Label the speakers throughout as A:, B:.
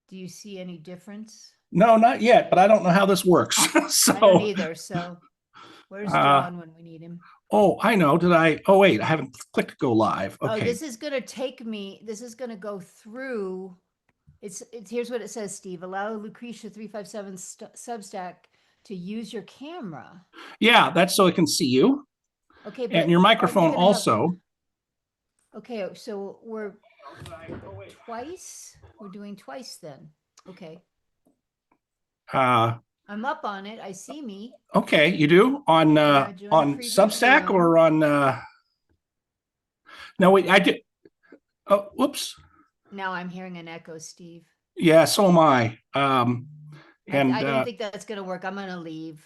A: Do you see any difference?
B: No, not yet, but I don't know how this works.
A: I don't
B: So,
A: either. So where's
B: uh,
A: John when we need him?
B: oh, I know. Did I? Oh, wait, I haven't clicked go live.
A: Oh,
B: Okay.
A: this is gonna take me. This is gonna go through. It's here's what it says, Steve. Allow Lucretia 357 Substack to use your camera.
B: Yeah, that's so I can see you
A: Okay,
B: and
A: but
B: your
A: aren't you
B: microphone
A: gonna have?
B: also.
A: Okay, so we're twice. We're doing twice then. Okay,
B: Uh,
A: I'm up on it. I see me.
B: okay, you do
A: Yeah, join a
B: on
A: preview
B: Substack
A: room.
B: or on no wait, I did oh whoops.
A: Now I'm hearing an echo, Steve.
B: Yeah, so am I.
A: I
B: And
A: don't think that's gonna work. I'm gonna leave.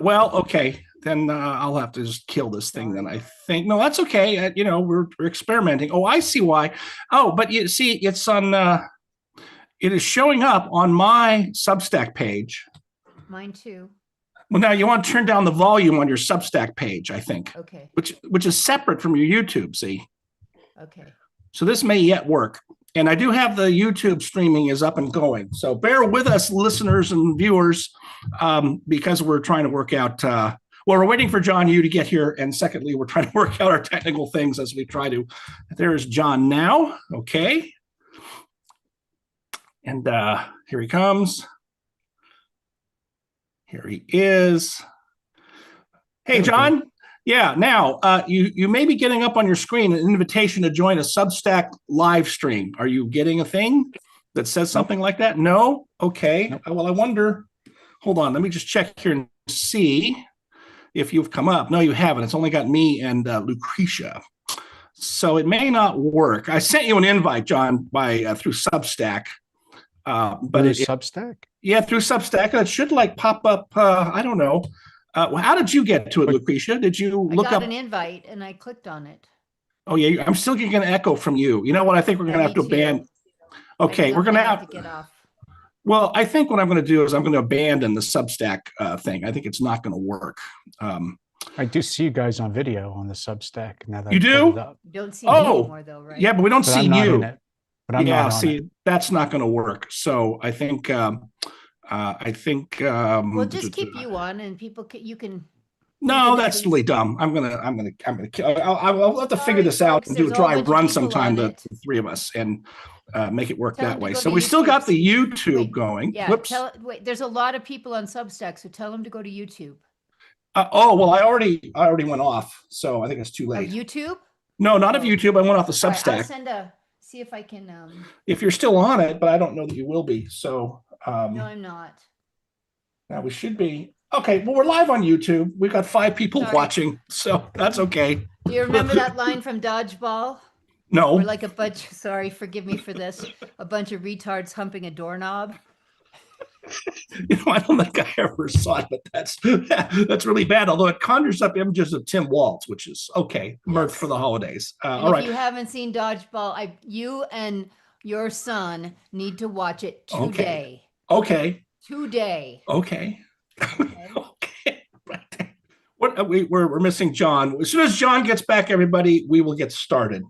B: well, okay, then I'll have to just kill this thing. Then
A: Sorry.
B: I think no, that's okay. You know, we're experimenting. Oh, I see why. Oh, but you see, it's on. It is showing up on my Substack page.
A: Mine too.
B: Well, now you want to turn down the volume on your Substack page, I think,
A: Okay.
B: which is separate from your YouTube. See,
A: Okay.
B: so this may yet work. And I do have the YouTube streaming is up and going. So bear with us, listeners and viewers, because we're trying to work out. Well, we're waiting for John Yu to get here, and secondly, we're trying to work out our technical things as we try to. There's John now. Okay, and here he comes. Here he is. Hey, John. Yeah, now you may be getting up on your screen an invitation to join a Substack live stream. Are you getting a thing that says something like that? No? Okay.
C: Nope.
B: Well, I wonder. Hold on. Let me just check here and see if you've come up. No, you haven't. It's only got me and Lucretia. So it may not work. I sent you an invite, John, by through Substack. But
C: Substack?
B: Yeah, through Substack. It should like pop up. I don't know. How did you get to it, Lucretia? Did you
A: I
B: look
A: got
B: up?
A: an invite and I clicked on it.
B: Oh yeah, I'm still getting an echo from you. You know what? I think we're
A: Yeah,
B: gonna have
A: me
B: to abandon.
A: too.
B: Okay,
A: I'm
B: we're gonna
A: have
B: have.
A: to get off.
B: Well, I think what I'm going to do is I'm going to abandon the Substack thing. I think it's not going to work.
C: I do see you guys on video on the Substack now that
B: You
C: I
B: do?
C: pulled it up.
A: You don't see me
B: Oh,
A: anymore though, right?
B: yeah, but we don't
C: But
B: see
C: I'm not in
B: you.
C: it. But I'm
B: Yeah,
C: not on
B: see,
C: it.
B: that's not going to work. So I think. I think.
A: Well, just keep you on, and people you can.
B: No,
A: even at
B: that's
A: least-
B: really dumb. I'm gonna. I'll have to figure
A: Sorry,
B: this out
A: folks,
B: and do a
A: there's a whole
B: dry
A: bunch of
B: run
A: people
B: sometime.
A: on
B: The
A: it.
B: three of us and make it work
A: Tell them
B: that
A: to
B: way.
A: go
B: So
A: to
B: we still
A: YouTube.
B: got the YouTube
A: Wait,
B: going.
A: Yeah.
B: Whoops.
A: Wait, there's a lot of people on Substack, so tell them to go to YouTube.
B: Oh well, I already went off, so I think it's too
A: Of
B: late.
A: YouTube?
B: No, not of
A: Oh.
B: YouTube. I went off the
A: All right, I'll
B: Substack.
A: send a. See if I can.
B: If you're still on it, but I don't know that you will be. So
A: No, I'm not.
B: now we should be. Okay, well, we're live on YouTube. We've got 5 people
A: Sorry.
B: watching, so that's okay.
A: Do you remember that line from Dodgeball?
B: No,
A: We're like a bunch. Sorry, forgive me for this. A bunch of retards humping a doorknob.
B: I don't think I ever saw it, but that's really bad. Although it conjures up images of Tim Waltz, which is okay, mirth
A: Yes.
B: for the holidays.
A: And
B: All
A: if
B: right,
A: you haven't seen Dodgeball, you and your son need to watch it today.
B: okay,
A: Today.
B: okay,
A: Okay.
B: okay. What we're missing John. As soon as John gets back, everybody, we will get started.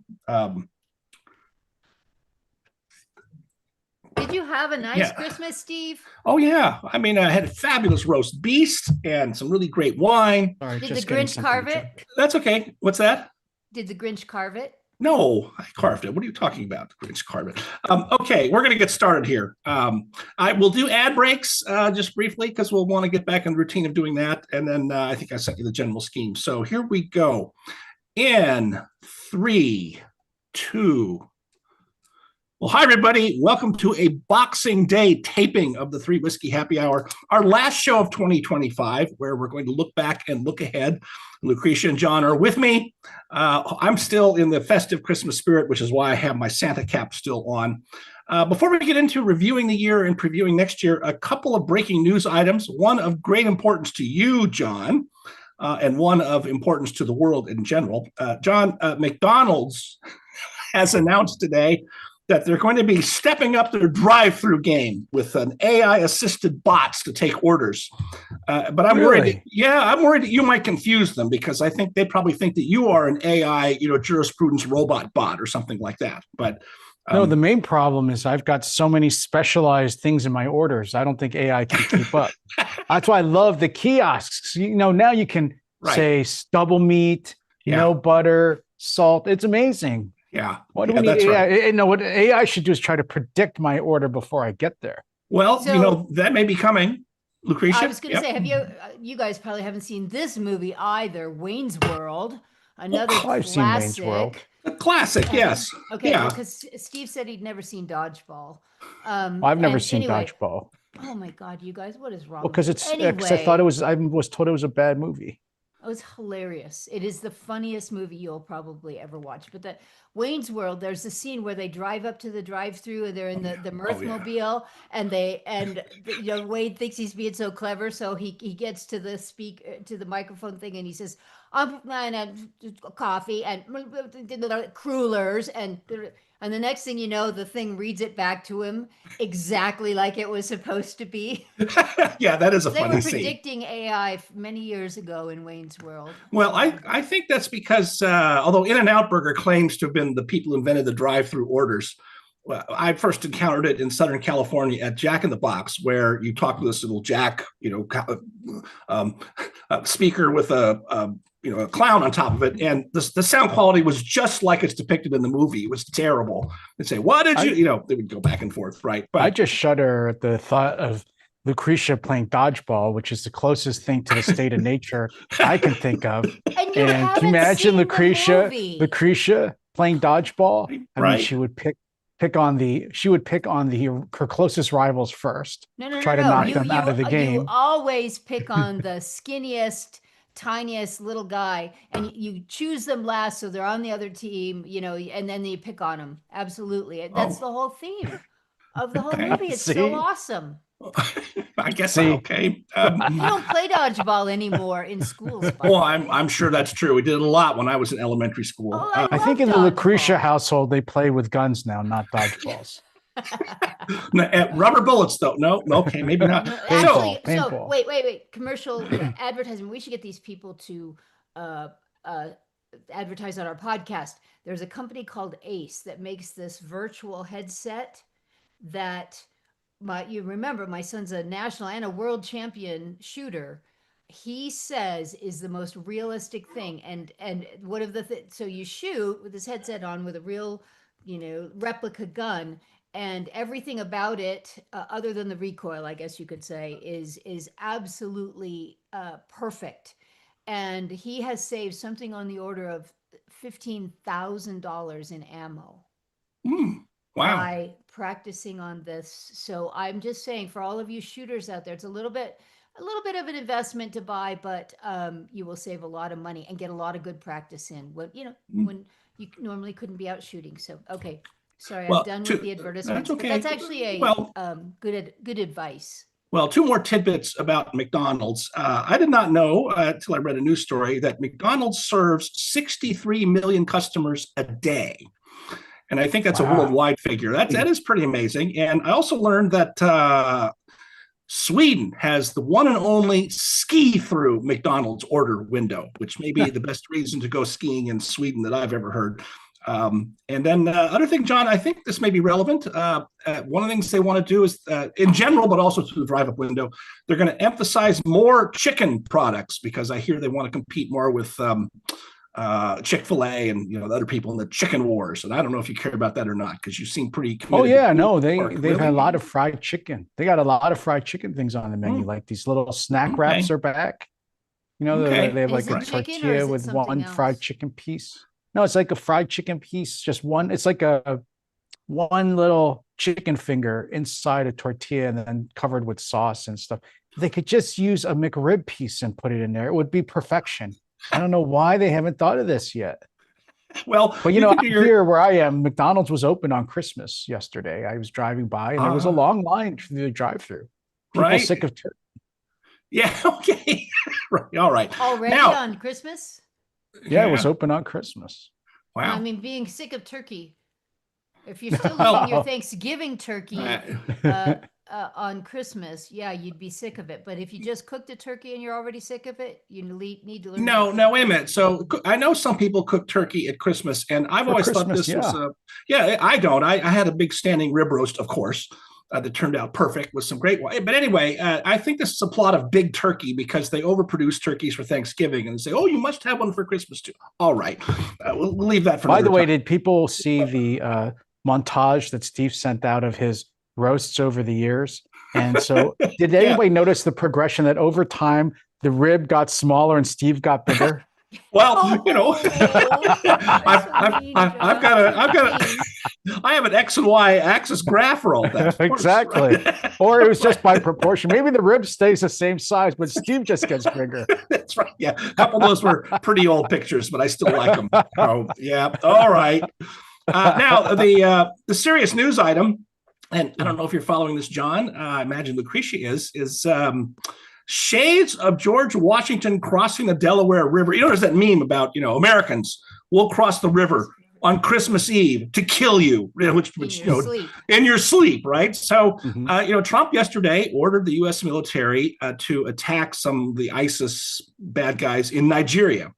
A: Did you have a nice
B: Yeah.
A: Christmas, Steve?
B: Oh yeah, I mean, I had a fabulous roast beast and some really great wine.
C: Sorry,
A: Did the
C: just getting
A: Grinch
C: something
A: carve
C: to
A: it?
C: drink.
B: That's okay. What's that?
A: Did the Grinch carve it?
B: No, I carved it. What are you talking about? Grinch carved it. Okay, we're going to get started here. I will do ad breaks just briefly because we'll want to get back in the routine of doing that. And then I think I sent you the general scheme. So here we go. In 3, 2. Well, hi, everybody. Welcome to a Boxing Day taping of the Three Whiskey Happy Hour, our last show of 2025, where we're going to look back and look ahead. Lucretia and John are with me. I'm still in the festive Christmas spirit, which is why I have my Santa cap still on. Before we get into reviewing the year and previewing next year, a couple of breaking news items, one of great importance to you, John, and one of importance to the world in general. John, McDonald's has announced today that they're going to be stepping up their drive-through game with an AI-assisted bots to take orders. But I'm worried. Yeah, I'm worried that you might confuse them because I think they probably think that you are an AI, jurisprudence robot bot or something like that. But
C: No, the main problem is I've got so many specialized things in my orders. I don't think AI can keep up. That's why I love the kiosks. Now you can
B: Right.
C: say double meat,
B: Yeah.
C: no butter, salt. It's amazing.
B: Yeah.
C: Why do
B: Yeah,
C: we need
B: that's
C: AI?
B: right.
C: No, what AI should do is try to predict my order before I get there.
B: Well,
A: So-
B: that may be coming. Lucretia?
A: I was going to
B: Yep.
A: say, have you guys probably haven't seen this movie either, Wayne's World, another
C: I've seen Wayne's World.
A: classic.
B: A classic, yes.
A: Okay,
B: Yeah.
A: because Steve said he'd never seen Dodgeball.
C: I've never
A: and
C: seen
A: anyway,
C: Dodgeball.
A: Oh my God, you guys, what is wrong?
C: Well, because
A: with
C: it's
A: you?
C: because I thought it was. I was told it was a bad movie.
A: It was hilarious. It is the funniest movie you'll probably ever watch. But the Wayne's World, there's a scene where they drive up to the drive-through and they're in the Mirthmobile, and Wade thinks he's being so clever, so he gets to the microphone thing and he says, "I'm planning coffee and crullers," and the next thing you know, the thing reads it back to him exactly like it was supposed to be.
B: Yeah, that is a
A: They
B: funny
A: were
B: scene.
A: predicting AI many years ago in Wayne's World.
B: Well, I think that's because although In-N-Out Burger claims to have been the people who invented the drive-through orders, well, I first encountered it in Southern California at Jack in the Box, where you talk to this little Jack, speaker with a clown on top of it, and the sound quality was just like it's depicted in the movie. It was terrible. They'd say, "What did you?" They would go back and forth, right? But
C: I just shudder at the thought of Lucretia playing dodgeball, which is the closest thing to the state of nature I can think of.
A: And you
C: And
A: haven't
C: can you imagine
A: seen the
C: Lucretia
A: movie.
C: playing dodgeball? I
B: Right.
C: mean, she would pick on her closest rivals first.
A: No.
C: try to knock them out of the
A: You
C: game.
A: always pick on the skinniest, tiniest little guy, and you choose them last, so they're on the other team. And then you pick on them. Absolutely, that's the whole theme of the whole
B: Okay.
A: movie. It's
C: See?
A: so awesome.
B: I guess
C: See?
B: okay.
A: You don't play dodgeball anymore in schools. by
B: Well,
A: the way.
B: I'm sure that's true. We did it a lot when I was in elementary school.
A: Oh, I
C: I think in the
A: love
C: Lucretia
A: dodgeball.
C: household, they play with guns now, not dodgeballs.
B: Rubber bullets, though. No, okay, maybe not.
A: No,
C: Paintball,
A: actually, so
C: paintball.
A: wait. Commercial advertising. We should get these people to advertise on our podcast. There's a company called Ace that makes this virtual headset that you remember my son's a national and a world champion shooter. He says is the most realistic thing. And one of the so you shoot with this headset on with a real, replica gun, and everything about it, other than the recoil, I guess you could say, is absolutely perfect. And he has saved something on the order of $15,000 in ammo
B: Wow.
A: by practicing on this. So I'm just saying, for all of you shooters out there, it's a little bit of an investment to buy, but you will save a lot of money and get a lot of good practice in when when you normally couldn't be out shooting. So okay, sorry,
B: Well,
A: I'm done with the advertisements.
B: that's
A: But
B: okay.
A: that's actually a
B: Well-
A: good advice.
B: Well, two more tidbits about McDonald's. I did not know until I read a news story that McDonald's serves 63 million customers a day. And I think that's a
C: Wow.
B: worldwide figure. That is pretty amazing. And I also learned that Sweden has the one and only ski-through McDonald's order window, which may be the best reason to go skiing in Sweden that I've ever heard. And then other thing, John, I think this may be relevant. One of the things they want to do is, in general, but also to the drive-up window, they're going to emphasize more chicken products because I hear they want to compete more with Chick-fil-A and the other people in the chicken wars. And I don't know if you care about that or not because you seem pretty committed.
C: Oh yeah,
B: to
C: no,
B: pork.
C: they've
B: Really?
C: had a lot of fried chicken. They got a lot of fried chicken things on the menu, like these little snack wraps are back.
B: Okay.
C: They have
A: Is
C: like a
A: it chicken or
C: tortilla
A: is it
C: with
A: something
C: one fried
A: else?
C: chicken piece. No, it's like a fried chicken piece, just one. It's like a one little chicken finger inside a tortilla and then covered with sauce and stuff. They could just use a McRib piece and put it in there. It would be perfection. I don't know why they haven't thought of this yet.
B: Well,
C: But
B: you
C: out
B: can do your-
C: here where I am, McDonald's was open on Christmas yesterday. I was driving by and there was a long line through the drive-through. People
B: Right.
C: sick of turkey.
B: Yeah, okay. Right, all right.
A: Already
B: Now-
A: on Christmas?
C: Yeah, it was open on Christmas.
B: Wow.
A: I mean, being sick of turkey. If you're still
B: Well-
A: eating your Thanksgiving turkey, on Christmas, yeah, you'd be sick of it. But if you just cooked a turkey and you're already sick of it, you need to learn.
B: No, no, wait a minute. So I know some people cook turkey at Christmas, and I've
C: For
B: always thought
C: Christmas,
B: this was
C: yeah.
B: yeah, I don't. I had a big standing rib roast, of course, that turned out perfect with some great wine. But anyway, I think this is a plot of big turkey because they overproduce turkeys for Thanksgiving and say, oh, you must have one for Christmas too. All right. We'll leave that for
C: By the
B: another
C: way,
B: time.
C: did people see the montage that Steve sent out of his roasts over the years? And so, did
B: Yeah.
C: anybody notice the progression that over time the rib got smaller and Steve got bigger?
B: Well, you know,
A: Oh, that's so mean,
B: I've got
A: John.
B: I have an X and Y axis graph for all that. Of course,
C: Exactly.
B: right?
C: Or it was just by proportion. Maybe the rib stays the same size, but Steve just gets bigger.
B: That's right. Yeah, a couple of those were pretty old pictures, but I still like them. Oh, yeah. All right. Now the serious news item, and I don't know if you're following this, John. I imagine Lucretia is shades of George Washington crossing the Delaware River. You know, there's that meme about Americans will cross the river on Christmas Eve to kill you, which
A: In your sleep.
B: in your sleep, right? So,
C: Mhm.
B: Trump yesterday ordered the U.S. military to attack some of the ISIS bad guys in Nigeria,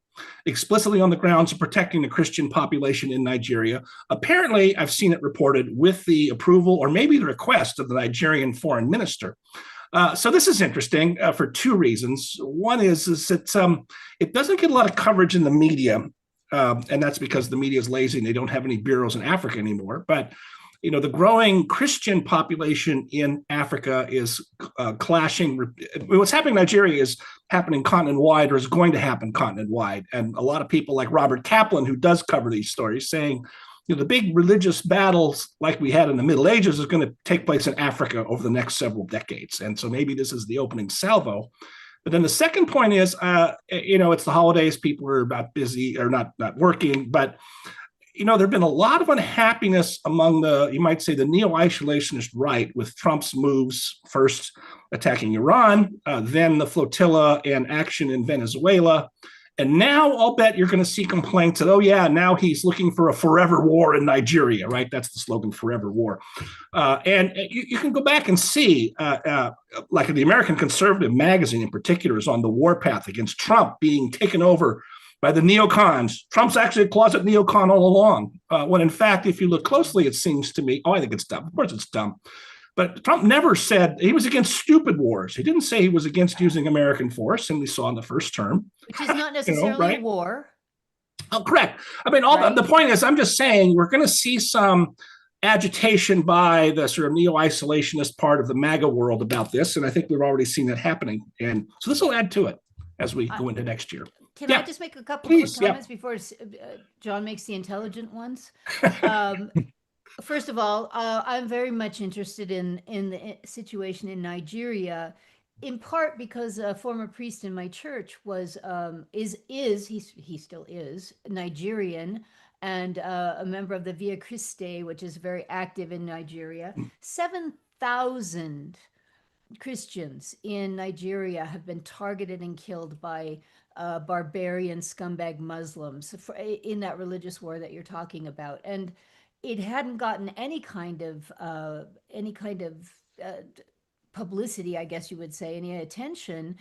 B: explicitly on the grounds of protecting the Christian population in Nigeria. Apparently, I've seen it reported with the approval or maybe the request of the Nigerian foreign minister. So this is interesting for two reasons. One is that it doesn't get a lot of coverage in the media, and that's because the media is lazy and they don't have any bureaus in Africa anymore. But the growing Christian population in Africa is clashing. What's happening in Nigeria is happening continent-wide, or is going to happen continent-wide. And a lot of people like Robert Kaplan, who does cover these stories, saying the big religious battles like we had in the Middle Ages is going to take place in Africa over the next several decades. And so maybe this is the opening salvo. But then the second point is, it's the holidays. People are about busy or not working. But, there have been a lot of unhappiness among you might say, the neo-isolationist right with Trump's moves, first attacking Iran, then the flotilla and action in Venezuela. And now I'll bet you're going to see complaints that, oh, yeah, now he's looking for a forever war in Nigeria, right? That's the slogan, forever war. And you can go back and see, like the American Conservative magazine in particular is on the warpath against Trump being taken over by the neocons. Trump's actually a closet neocon all along. When in fact, if you look closely, it seems to me, I think it's dumb. Of course it's dumb. But Trump never said he was against stupid wars. He didn't say he was against using American force, and we saw in the first term.
A: Which is not necessarily
B: right?
A: a war.
B: Oh, correct. I mean,
A: Right.
B: the point is, I'm just saying we're going to see some agitation by the sort of neo-isolationist part of the MAGA world about this, and I think we've already seen that happening. And so this will add to it as we go into next year.
A: Can
B: Yeah.
A: I just make a couple
B: Please,
A: quick
B: yeah.
A: comments before John makes the intelligent ones? First of all, I'm very much interested in the situation in Nigeria, in part because a former priest in my church he still is Nigerian and a member of the Via Christi, which is very active in Nigeria. 7,000 Christians in Nigeria have been targeted and killed by barbarian scumbag Muslims in that religious war that you're talking about, and it hadn't gotten any kind of publicity, I guess you would say, any attention,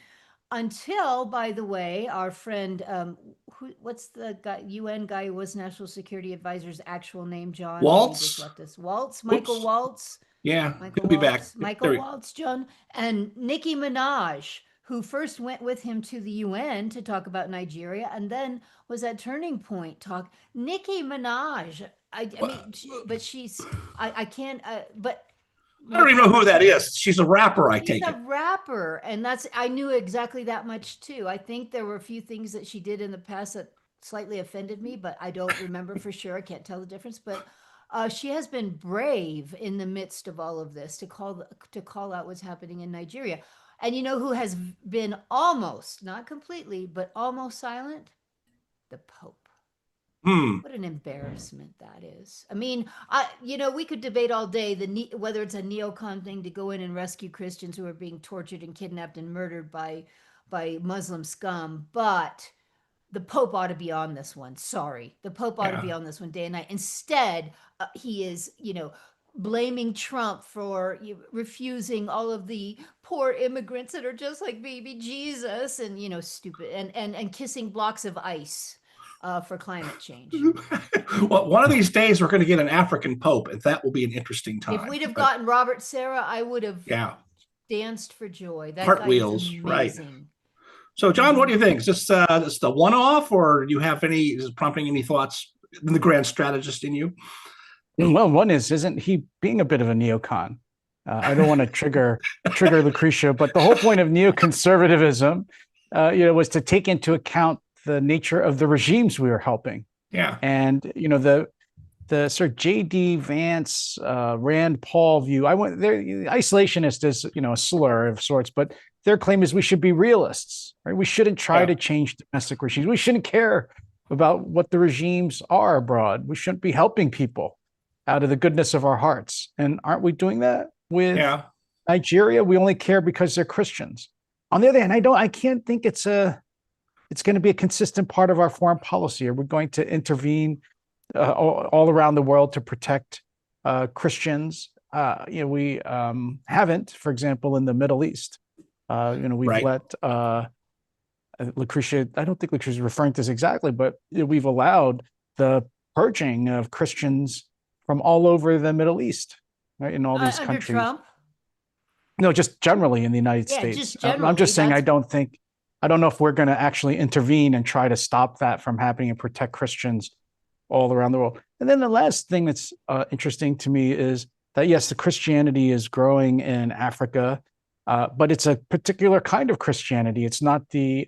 A: until, by the way, our friend, what's the guy, UN guy who was National Security Advisor's actual name, John?
B: Waltz?
A: He just left us. Waltz, Michael
B: Oops.
A: Waltz.
B: Yeah,
A: Michael
B: he'll be
A: Waltz,
B: back.
A: Michael
B: There we-
A: Waltz, John, and Nicki Minaj, who first went with him to the UN to talk about Nigeria, and then was at Turning Point talk. Nicki Minaj, I mean, but I can't, but.
B: I don't even know who that is. She's a rapper, I
A: She's
B: take
A: a
B: it.
A: rapper, and I knew exactly that much too. I think there were a few things that she did in the past that slightly offended me, but I don't remember for sure. I can't tell the difference, but she has been brave in the midst of all of this to call out what's happening in Nigeria. And you know who has been almost, not completely, but almost silent? The Pope. What an embarrassment that is. I mean, we could debate all day whether it's a neocon thing to go in and rescue Christians who are being tortured and kidnapped and murdered by Muslim scum, but the Pope ought to be on this one. Sorry, the Pope ought to be on this one day and night. Instead, he is, blaming Trump for refusing all of the poor immigrants that are just like baby Jesus, and stupid, and kissing blocks of ice for climate change.
B: Well, one of these days we're going to get an African pope, and that will be an interesting time.
A: If we'd have
B: But
A: gotten Robert Sarah, I would have
B: yeah,
A: danced for joy. That
B: cartwheels,
A: guy is
B: right.
A: amazing.
B: So, John, what do you think? Is this the one-off, or do you have any? Is it prompting any thoughts in the grand strategist in you?
C: Well, one isn't he being a bit of a neocon? I don't want to trigger Lucretia, but the whole point of neoconservatism, was to take into account the nature of the regimes we were helping.
B: Yeah.
C: And the sort of J.D. Vance, Rand Paul view. Isolationist is a slur of sorts, but their claim is we should be realists, right? We shouldn't try to change domestic regimes. We shouldn't care about what the regimes are abroad. We shouldn't be helping people out of the goodness of our hearts. And aren't we doing that with Nigeria? We only care because they're Christians. On the other hand, I can't think it's going to be a consistent part of our foreign policy. Are we going to intervene all around the world to protect Christians? We haven't, for example, in the Middle East. We've let Lucretia, I don't think Lucretia is referring to this exactly, but we've allowed the purging of Christians from all over the Middle East, right? In all these
A: under
C: countries.
A: Trump?
C: No, just generally in the United States.
A: Just generally,
C: I'm just saying, I don't know if we're going to actually intervene and try to stop that from happening and protect Christians all around the world. And then the last thing that's interesting to me is that, yes, the Christianity is growing in Africa, but it's a particular kind of Christianity. It's not the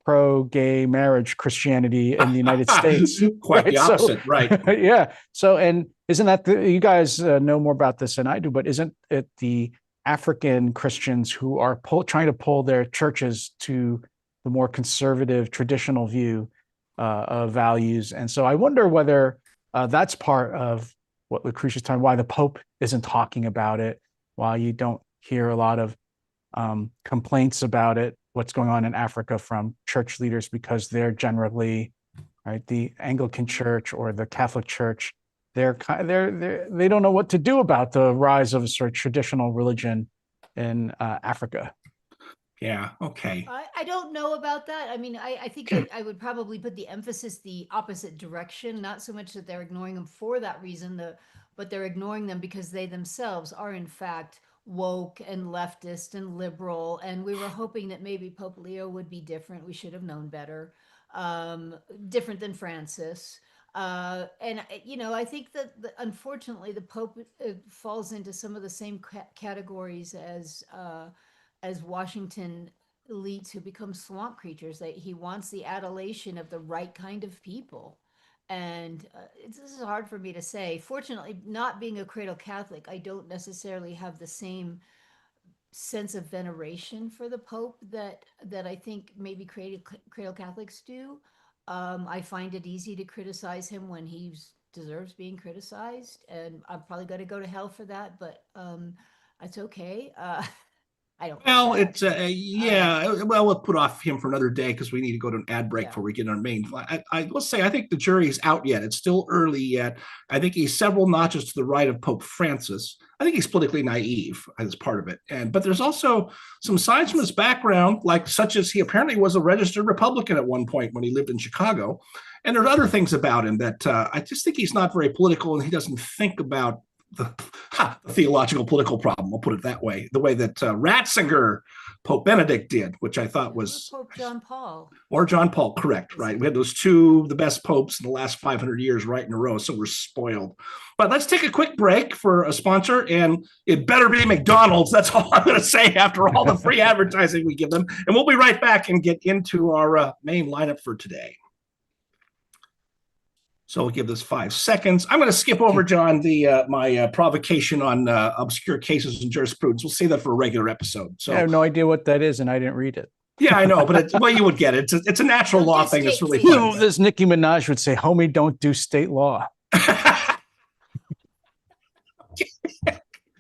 C: pro-gay marriage Christianity in the United States.
B: Quite the opposite, right?
C: Yeah. So, and isn't that you guys know more about this than I do, but isn't it the African Christians who are trying to pull their churches to the more conservative, traditional view of values? And so I wonder whether that's part of what Lucretia's talking, why the Pope isn't talking about it, why you don't hear a lot of complaints about it, what's going on in Africa from church leaders, because they're generally, right, the Anglican Church or the Catholic Church, they don't know what to do about the rise of a sort of traditional religion in Africa.
B: Yeah. Okay.
A: I don't know about that. I mean, I think that I would probably put the emphasis the opposite direction, not so much that they're ignoring them for that reason, but they're ignoring them because they themselves are in fact woke and leftist and liberal. And we were hoping that maybe Pope Leo would be different. We should have known better, different than Francis. And I think that unfortunately the Pope falls into some of the same categories as Washington elites who become swamp creatures. That he wants the adulation of the right kind of people. And this is hard for me to say. Fortunately, not being a cradle Catholic, I don't necessarily have the same sense of veneration for the Pope that I think maybe cradle Catholics do. I find it easy to criticize him when he deserves being criticized, and I'm probably going to go to hell for that, but it's okay. I don't.
B: Well, it's well, we'll put off him for another day because we need to go to an ad break before we get on our main. I will say I think the jury is out yet. It's still early yet. I think he's several notches to the right of Pope Francis. I think he's politically naive as part of it, but there's also some signs from his background, such as he apparently was a registered Republican at one point when he lived in Chicago, and there are other things about him that I just think he's not very political, and he doesn't think about the theological political problem, I'll put it that way, the way that Ratzinger, Pope Benedict did, which I thought was
A: Pope John Paul.
B: Or John Paul, correct, right? We had those two, the best popes in the last 500 years right in a row, so we're spoiled. But let's take a quick break for a sponsor, and it better be McDonald's. That's all I'm going to say after all the free advertising we give them. And we'll be right back and get into our main lineup for today. So we'll give this 5 seconds. I'm going to skip over, John, my provocation on obscure cases in jurisprudence. We'll save that for a regular episode. So
C: I have no idea what that is, and I didn't read it.
B: Yeah, I know, but you would get it. It's a natural law thing. It's really fun.
C: As Nicki Minaj would say, homie, don't do state law.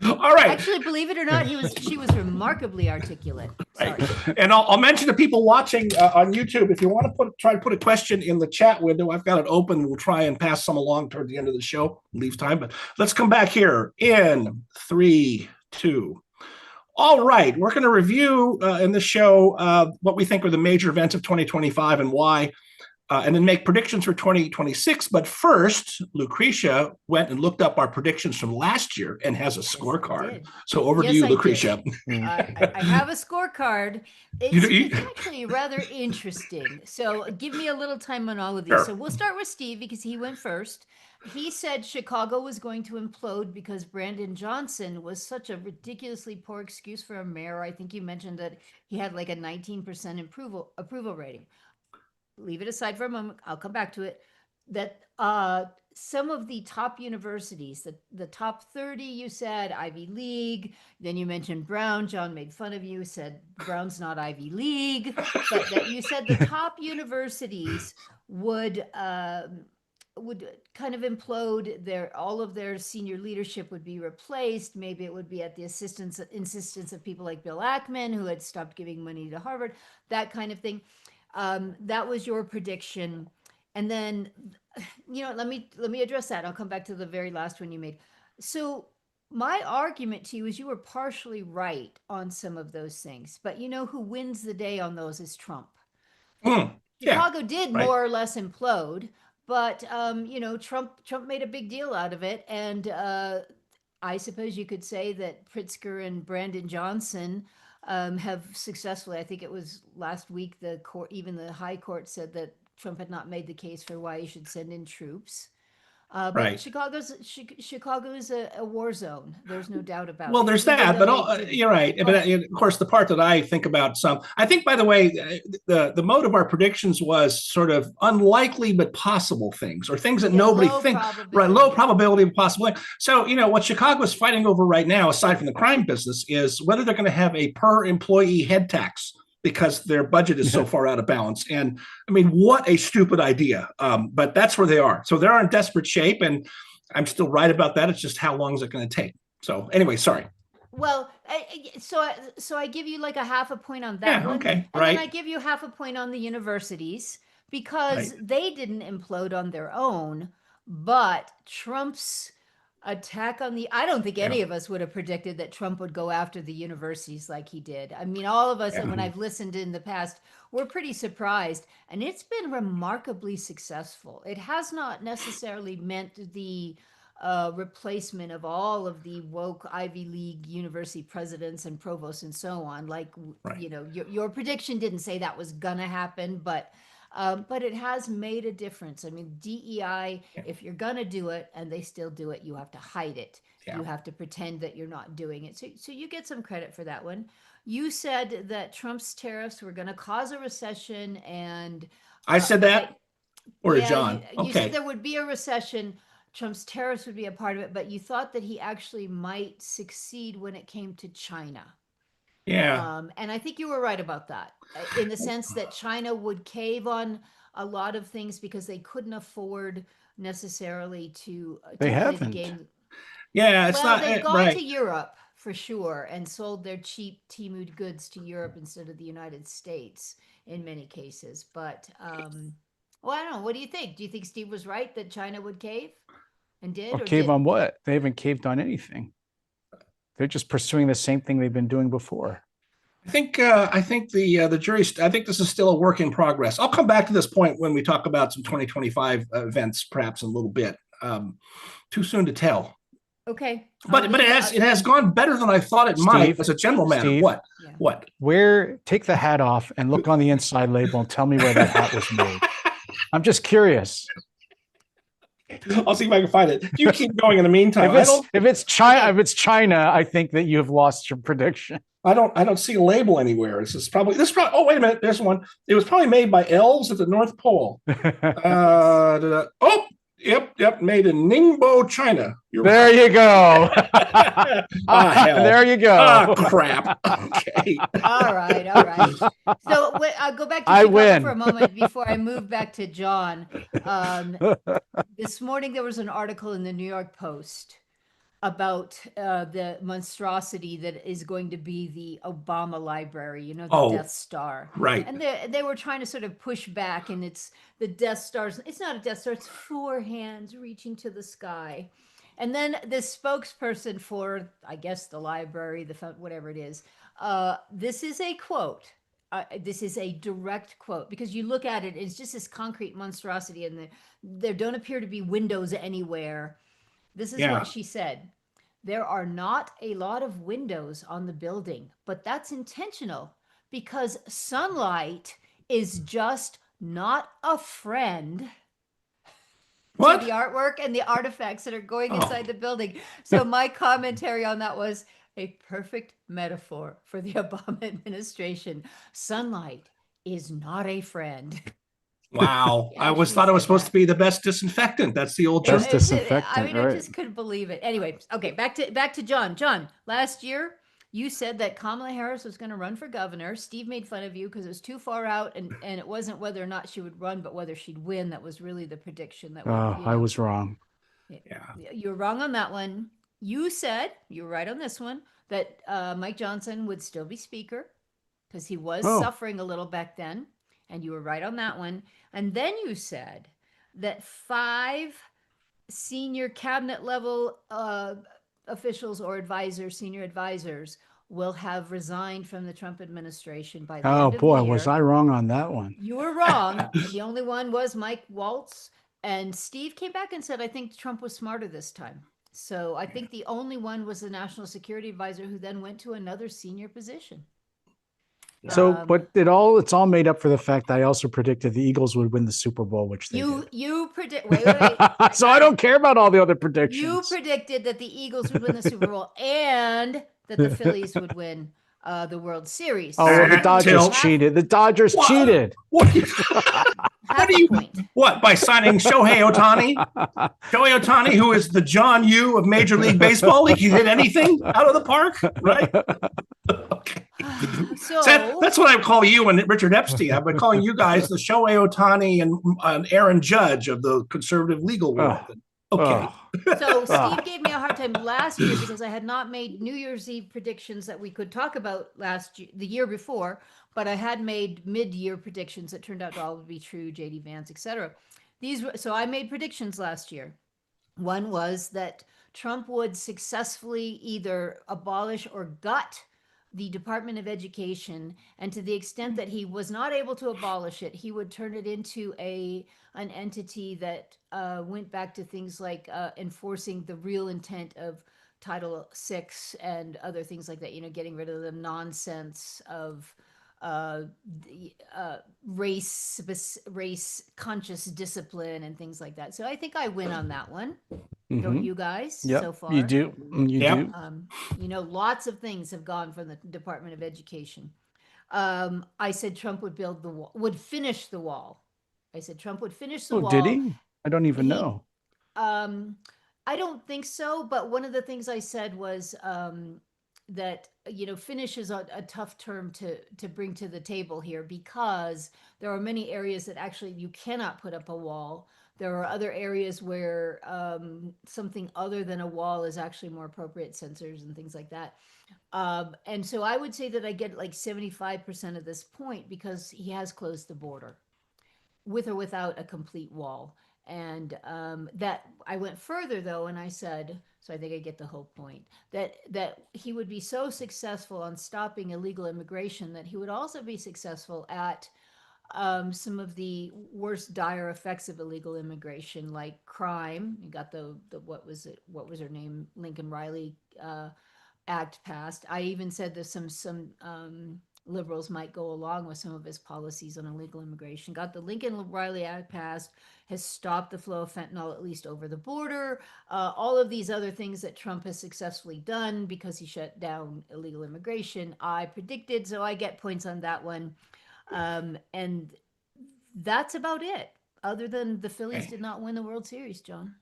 B: All right.
A: Actually, believe it or not, she was remarkably articulate. Sorry.
B: Right. And I'll mention to people watching on YouTube, if you want to try to put a question in the chat window, I've got it open. We'll try and pass some along toward the end of the show. Leave time, but let's come back here in 3, 2. All right, we're going to review in this show what we think are the major events of 2025 and why. And then make predictions for 2026. But first, Lucretia went and looked up our predictions from last year and has a scorecard. So over to you, Lucretia.
A: I have a scorecard. It's actually rather interesting. So give me a little time on all of these.
B: Sure.
A: So we'll start with Steve because he went first. He said Chicago was going to implode because Brandon Johnson was such a ridiculously poor excuse for a mayor. I think you mentioned that he had like a 19% approval rating. Leave it aside for a moment. I'll come back to it. That some of the top universities, the top 30, you said Ivy League. Then you mentioned Brown. John made fun of you, said Brown's not Ivy League. But that you said the top universities would kind of implode. All of their senior leadership would be replaced. Maybe it would be at the insistence of people like Bill Ackman, who had stopped giving money to Harvard, that kind of thing. That was your prediction. And then, let me address that. I'll come back to the very last one you made. So my argument to you is you were partially right on some of those things, but you know who wins the day on those is Trump. Chicago did more or less implode, but Trump made a big deal out of it. And I suppose you could say that Pritzker and Brandon Johnson have successfully, I think it was last week, even the high court said that Trump had not made the case for why he should send in troops. But Chicago is a war zone. There's no doubt about it.
B: Well, there's that, but you're right. But of course, the part that I think about I think, by the way, the mode of our predictions was sort of unlikely but possible things, or things that nobody thinks, right? Low probability of possible. So, what Chicago is fighting over right now, aside from the crime business, is whether they're going to have a per employee head tax, because their budget is so far out of balance. And I mean, what a stupid idea. But that's where they are. So they're in desperate shape, and I'm still right about that. It's just how long is it going to take? So anyway, sorry.
A: Well, so I give you like a half a point on that one.
B: Okay,
A: and then I give you half a point on the universities because they didn't implode on their own, but Trump's attack on I don't think any of us would have predicted that Trump would go after the universities like he did. I mean, all of us, when I've listened in the past, we're pretty surprised, and it's been remarkably successful. It has not necessarily meant the replacement of all of the woke Ivy League university presidents and provosts and so on. Like, your prediction didn't say that was gonna happen, but it has made a difference. I mean, DEI, if you're going to do it and they still do it, you have to hide it. Yeah. You have to pretend that you're not doing it. So you get some credit for that one. You said that Trump's tariffs were going to cause a recession, and
B: I said that, or John?
A: You said there would be a recession. Trump's tariffs would be a part of it, but you thought that he actually might succeed when it came to China.
B: Yeah.
A: And I think you were right about that, in the sense that China would cave on a lot of things because they couldn't afford necessarily to.
C: They haven't.
B: Yeah, it's not.
A: They've gone to Europe for sure and sold their cheap Temu goods to Europe instead of the United States in many cases. But I don't know. What do you think? Do you think Steve was right that China would cave and did?
C: Or cave on what? They haven't caved on anything. They're just pursuing the same thing they've been doing before.
B: I think the jury's. I think this is still a work in progress. I'll come back to this point when we talk about some 2025 events, perhaps in a little bit. Too soon to tell.
A: Okay.
B: But it has gone better than I thought it might as a general matter.
C: Steve,
B: What?
C: Take the hat off and look on the inside label and tell me where that hat was made. I'm just curious.
B: I'll see if I can find it. You keep going in the meantime.
C: If it's China, I think that you've lost your prediction.
B: I don't see a label anywhere. This is probably. Oh, wait a minute. There's one. It was probably made by elves at the North Pole. Yep. Made in Ningbo, China.
C: There you go. There you go.
B: Ah, crap. Okay.
A: All right. So I'll go back to Chicago for a moment before I move back to John. This morning there was an article in the New York Post about the monstrosity that is going to be the Obama Library, you know, the
B: Oh,
A: Death Star.
B: right.
A: And they were trying to sort of push back, and it's the Death Stars. It's not a Death Star, it's four hands reaching to the sky. And then this spokesperson for, I guess, the library, whatever it is, this is a quote. This is a direct quote, because you look at it, it's just this concrete monstrosity, and there don't appear to be windows anywhere. This is
B: Yeah.
A: what she said. There are not a lot of windows on the building, but that's intentional because sunlight is just not a friend
B: What?
A: to the artwork and the artifacts that are going
B: Oh.
A: inside the building. So my commentary on that was a perfect metaphor for the Obama administration. Sunlight is not a friend.
B: Wow.
A: He
B: I always
A: actually
B: thought it was
A: said
B: supposed
A: that.
B: to be the best disinfectant. That's the old
C: Just
B: joke.
C: disinfectant,
A: I mean, I
C: right.
A: just couldn't believe it. Anyway, okay, back to John. John, last year you said that Kamala Harris was going to run for governor. Steve made fun of you because it was too far out, and it wasn't whether or not she would run, but whether she'd win. That was really the prediction. That would,
C: I was wrong.
B: Yeah.
A: You're wrong on that one. You said, you were right on this one, that Mike Johnson would still be speaker because he was
C: Oh.
A: suffering a little back then. And you were right on that one. And then you said that 5 senior cabinet level officials or advisors, senior advisors, will have resigned from the Trump administration by the
C: Oh
A: end of
C: boy,
A: the year.
C: was I wrong on that one.
A: You were wrong. The only one was Mike Waltz. And Steve came back and said, I think Trump was smarter this time. So I think the only one was the national security advisor, who then went to another senior position.
C: So, but it's all made up for the fact that I also predicted the Eagles would win the Super Bowl, which they did.
A: You predict. Wait.
C: So I don't care about all the other predictions.
A: You predicted that the Eagles would win the Super Bowl and that the Phillies would win the World Series.
C: Oh, well, the Dodgers
B: Half-
C: cheated. The Dodgers
B: What?
C: cheated.
B: What?
A: half
B: do
A: a
B: you-
A: point.
B: What? By signing Shohei Ohtani? Shohei Ohtani, who is the John Yu of Major League Baseball. He can hit anything out of the park, right? Okay.
A: So
B: That's what I call you and Richard Epstein. I've been calling you guys the Shohei Ohtani and Aaron Judge of the conservative legal world. Okay.
C: Oh.
A: So Steve gave me a hard time last year because I had not made New Year's Eve predictions that we could talk about the year before, but I had made mid-year predictions that turned out to all be true, JD Vance, etc. So I made predictions last year. One was that Trump would successfully either abolish or gut the Department of Education, and to the extent that he was not able to abolish it, he would turn it into an entity that went back to things like enforcing the real intent of Title VI and other things like that. You know, getting rid of the nonsense of race conscious discipline and things like that. So I think I win on that one. Don't
C: Mhm.
A: you guys?
C: Yep,
A: So far,
C: you do. You
B: Yep.
C: do.
A: you know, lots of things have gone from the Department of Education. I said Trump would build the wall, would finish the wall. I said Trump would finish the
C: Oh,
A: wall.
C: did he? I don't even
A: He-
C: know.
A: I don't think so, but one of the things I said was that, you know, finish is a tough term to bring to the table here, because there are many areas that actually you cannot put up a wall. There are other areas where something other than a wall is actually more appropriate, sensors and things like that. And so I would say that I get like 75% of this point because he has closed the border with or without a complete wall. And that I went further though, and I said, so I think I get the whole point, that he would be so successful on stopping illegal immigration that he would also be successful at some of the worst dire effects of illegal immigration, like crime. You got the what was her name, Lincoln Riley Act passed. I even said there's some liberals might go along with some of his policies on illegal immigration. Got the Lincoln Riley Act passed, has stopped the flow of fentanyl, at least over the border. All of these other things that Trump has successfully done because he shut down illegal immigration, I predicted, so I get points on that one. And that's about it, other than the Phillies did not win the World Series, John.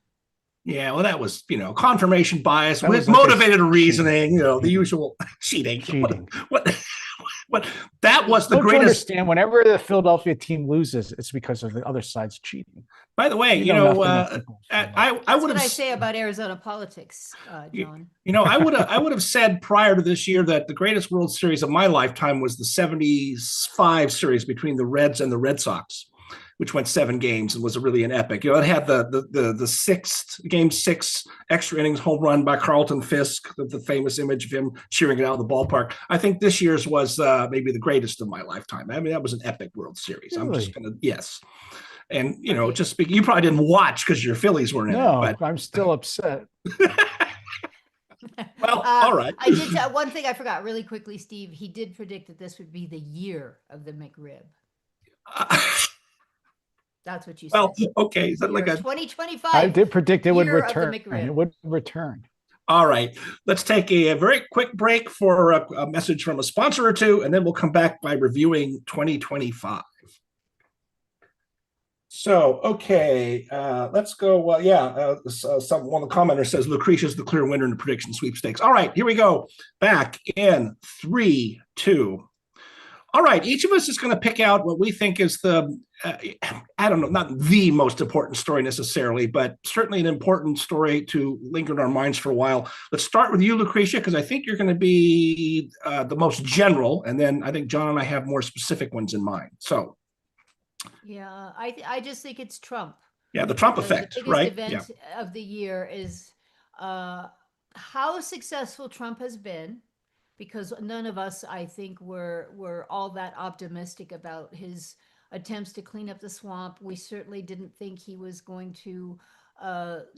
B: Yeah, well, that was, confirmation bias
C: That
B: with
C: was like
B: motivated reasoning, the usual cheating.
C: Cheating.
B: What But that was the
C: Don't you
B: greatest.
C: understand? Whenever the Philadelphia team loses, it's because of the other side's cheating.
B: By the way,
C: You know nothing of football.
B: I
A: That's
B: would
A: what
B: have
A: I say about Arizona politics,
B: you,
A: John.
B: I would have said prior to this year that the greatest World Series of my lifetime was the '75 series between the Reds and the Red Sox, which went 7 games and was really an epic. It had the sixth game 6 extra innings home run by Carlton Fisk, the famous image of him cheering it out of the ballpark. I think this year's was maybe the greatest of my lifetime. I mean, that was an epic World Series.
C: Really?
B: I'm just gonna yes. And
A: Okay.
B: just speak, you probably didn't watch because your Phillies weren't in it.
C: No,
B: But
C: I'm still upset.
B: well, all right.
A: I did one thing I forgot really quickly, Steve. He did predict that this would be the year of the McRib. That's what you said.
B: Well, okay. Is that like
A: Year
B: a
A: 2025.
C: I did predict it would
A: Year of the
C: return.
A: McRib.
C: It would return.
B: all right? Let's take a very quick break for a message from a sponsor or two, and then we'll come back by reviewing 2025. So, okay, let's go. One of the commenters says Lucretia's the clear winner in the prediction sweepstakes. All right, here we go. Back in 3, 2. All right, each of us is going to pick out what we think is I don't know, not the most important story necessarily, but certainly an important story to linger in our minds for a while. Let's start with you, Lucretia, because I think you're going to be the most general, and then I think John and I have more specific ones in mind. So,
A: Yeah, I just think it's Trump.
B: yeah, the Trump
A: The
B: effect,
A: biggest
B: right?
A: event of the year is how successful Trump has been, because none of us, I think, were all that optimistic about his attempts to clean up the swamp. We certainly didn't think he was going to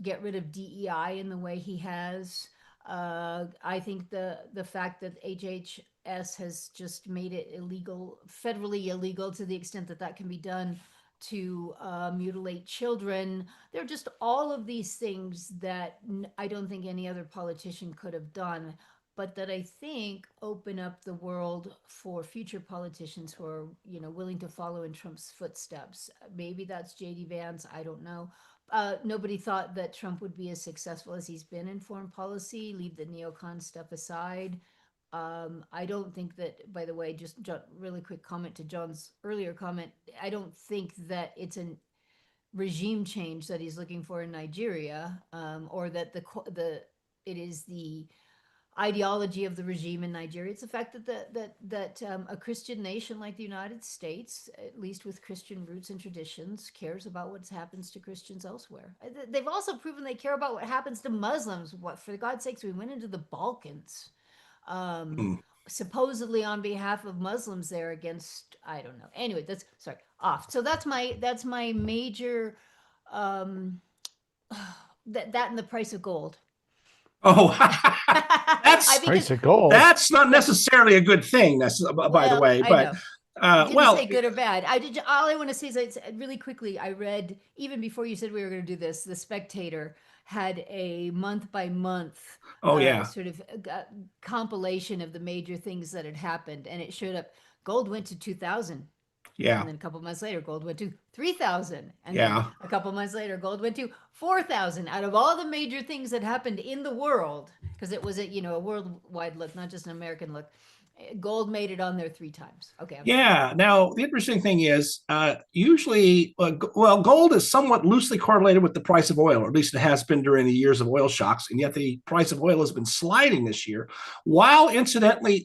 A: get rid of DEI in the way he has. I think the fact that HHS has just made it illegal, federally illegal, to the extent that that can be done, to mutilate children. There are just all of these things that I don't think any other politician could have done, but that I think open up the world for future politicians who are, willing to follow in Trump's footsteps. Maybe that's JD Vance. I don't know. Nobody thought that Trump would be as successful as he's been in foreign policy. Leave the neocon stuff aside. I don't think that, by the way, just really quick comment to John's earlier comment, I don't think that it's a regime change that he's looking for in Nigeria, or that it is the ideology of the regime in Nigeria. It's the fact that a Christian nation like the United States, at least with Christian roots and traditions, cares about what happens to Christians elsewhere. They've also proven they care about what happens to Muslims. What, for God's sakes, we went into the Balkans, supposedly on behalf of Muslims there against, I don't know. Anyway, off. So that's my major, that and the price of gold.
B: Oh,
A: I think
C: Price of gold.
B: that's not necessarily a good thing, by the way.
A: I
B: But
A: didn't say good or bad. All I want to say is it's really quickly. I read, even before you said we were going to do this, The Spectator had a month by month sort of compilation of the major things that had happened, and it showed up. Gold went to 2,000.
B: Yeah.
A: And then a couple months later, gold went to 3,000. And
B: Yeah.
A: then a couple months later, gold went to 4,000. Out of all the major things that happened in the world, because it was a worldwide look, not just an American look, gold made it on there 3 times. Okay.
B: Yeah. Now, the interesting thing is, usually, gold is somewhat loosely correlated with the price of oil, or at least it has been during the years of oil shocks. And yet the price of oil has been sliding this year. While, incidentally,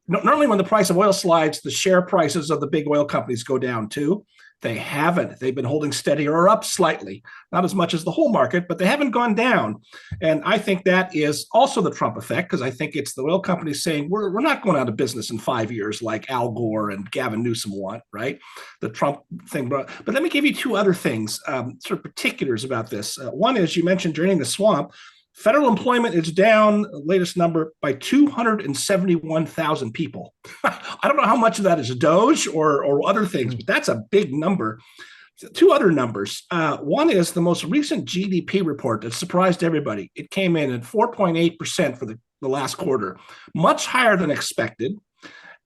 B: normally when the price of oil slides, the share prices of the big oil companies go down too. They haven't. They've been holding steady or up slightly, not as much as the whole market, but they haven't gone down. And I think that is also the Trump effect, because I think it's the oil companies saying we're not going out of business in 5 years like Al Gore and Gavin Newsom want, right? The Trump thing. But let me give you 2 other things, sort of particulars about this. One is, you mentioned draining the swamp. Federal employment is down, latest number, by 271,000 people. I don't know how much of that is Doge or other things, but that's a big number. 2 other numbers. One is the most recent GDP report that surprised everybody. It came in at 4.8% for the last quarter, much higher than expected.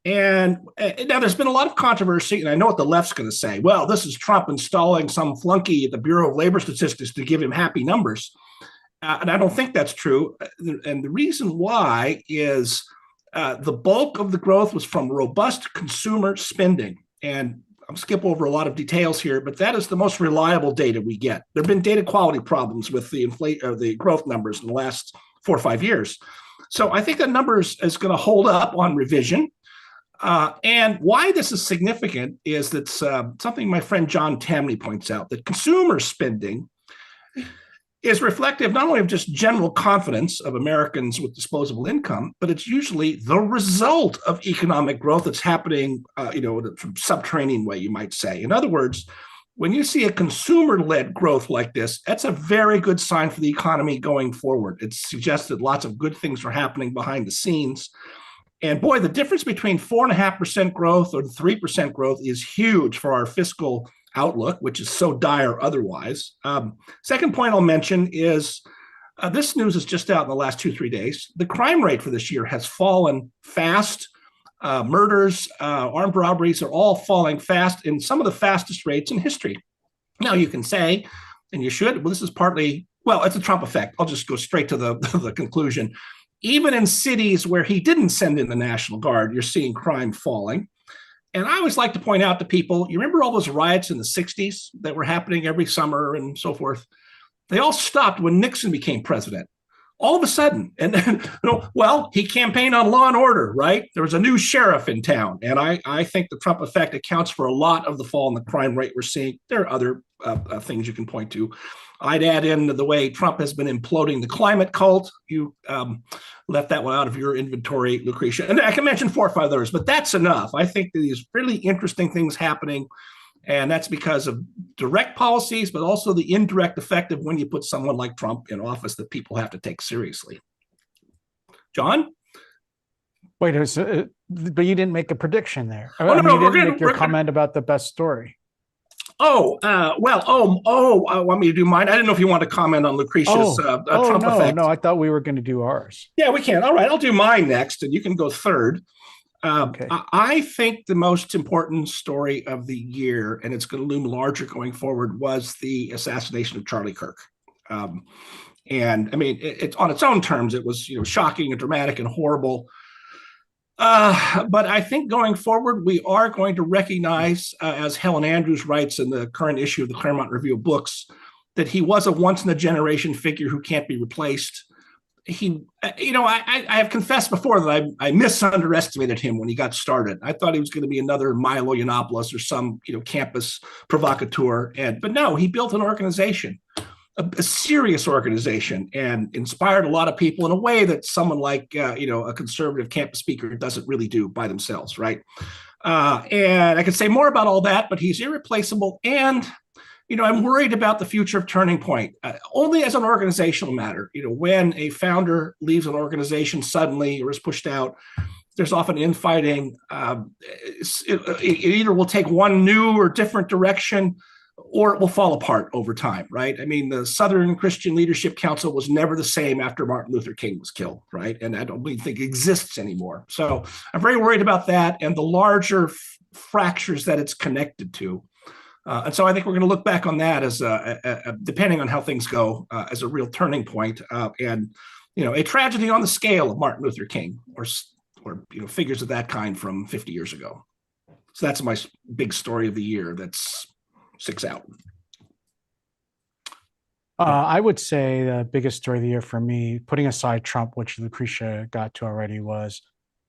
B: And now there's been a lot of controversy, and I know what the left's going to say. Well, this is Trump installing some flunky at the Bureau of Labor Statistics to give him happy numbers. And I don't think that's true. And the reason why is The bulk of the growth was from robust consumer spending. And I'll skip over a lot of details here, but that is the most reliable data we get. There have been data quality problems with the growth numbers in the last 4 or 5 years. So I think that number is going to hold up on revision. And why this is significant is that something my friend John Tamny points out, that consumer spending is reflective not only of just general confidence of Americans with disposable income, but it's usually the result of economic growth that's happening, in a subterranean way, you might say. In other words, when you see a consumer-led growth like this, that's a very good sign for the economy going forward. It suggests that lots of good things are happening behind the scenes. And boy, the difference between 4.5% growth or 3% growth is huge for our fiscal outlook, which is so dire otherwise. Second point I'll mention is this news is just out in the last 2-3 days. The crime rate for this year has fallen fast. Murders, armed robberies are all falling fast in some of the fastest rates in history. Now you can say, and you should, well, this is partly, well, it's a Trump effect. I'll just go straight to the conclusion. Even in cities where he didn't send in the National Guard, you're seeing crime falling. And I always like to point out to people, you remember all those riots in the 60s that were happening every summer and so forth? They all stopped when Nixon became president. All of a sudden, and then, well, he campaigned on law and order, right? There was a new sheriff in town. And I think the Trump effect accounts for a lot of the fall in the crime rate we're seeing. There are other things you can point to. I'd add in the way Trump has been imploding the climate cult. You left that one out of your inventory, Lucretia. And I can mention 4 or 5 others, but that's enough. I think these really interesting things happening. And that's because of direct policies, but also the indirect effect of when you put someone like Trump in office that people have to take seriously. John?
C: Wait, but you didn't make a prediction there.
B: Oh,
C: you didn't make your comment about the best story.
B: Want me to do mine? I didn't know if you want to comment on Lucretia's Trump effect.
C: No, I thought we were going to do ours.
B: Yeah, we can. All right, I'll do mine next, and you can go third.
C: Okay.
B: I think the most important story of the year, and it's going to loom larger going forward, was the assassination of Charlie Kirk. And I mean, it's on its own terms, it was shocking and dramatic and horrible. But I think going forward, we are going to recognize, as Helen Andrews writes in the current issue of the Claremont Review of Books, that he was a once-in-a-generation figure who can't be replaced. I have confessed before that I misunderestimated him when he got started. I thought he was going to be another Milo Yiannopoulos or some campus provocateur, but no, he built an organization, a serious organization, and inspired a lot of people in a way that someone like a conservative campus speaker doesn't really do by themselves, right? And I could say more about all that, but he's irreplaceable. And I'm worried about the future of Turning Point, only as an organizational matter. When a founder leaves an organization suddenly or is pushed out, there's often infighting. It either will take one new or different direction, or it will fall apart over time, right? I mean, the Southern Christian Leadership Council was never the same after Martin Luther King was killed, right? And I don't really think it exists anymore. So I'm very worried about that and the larger fractures that it's connected to. And so I think we're going to look back on that as, depending on how things go, as a real turning point, and a tragedy on the scale of Martin Luther King or figures of that kind from 50 years ago. So that's my big story of the year that sticks out.
C: I would say the biggest story of the year for me, putting aside Trump, which Lucretia got to already, was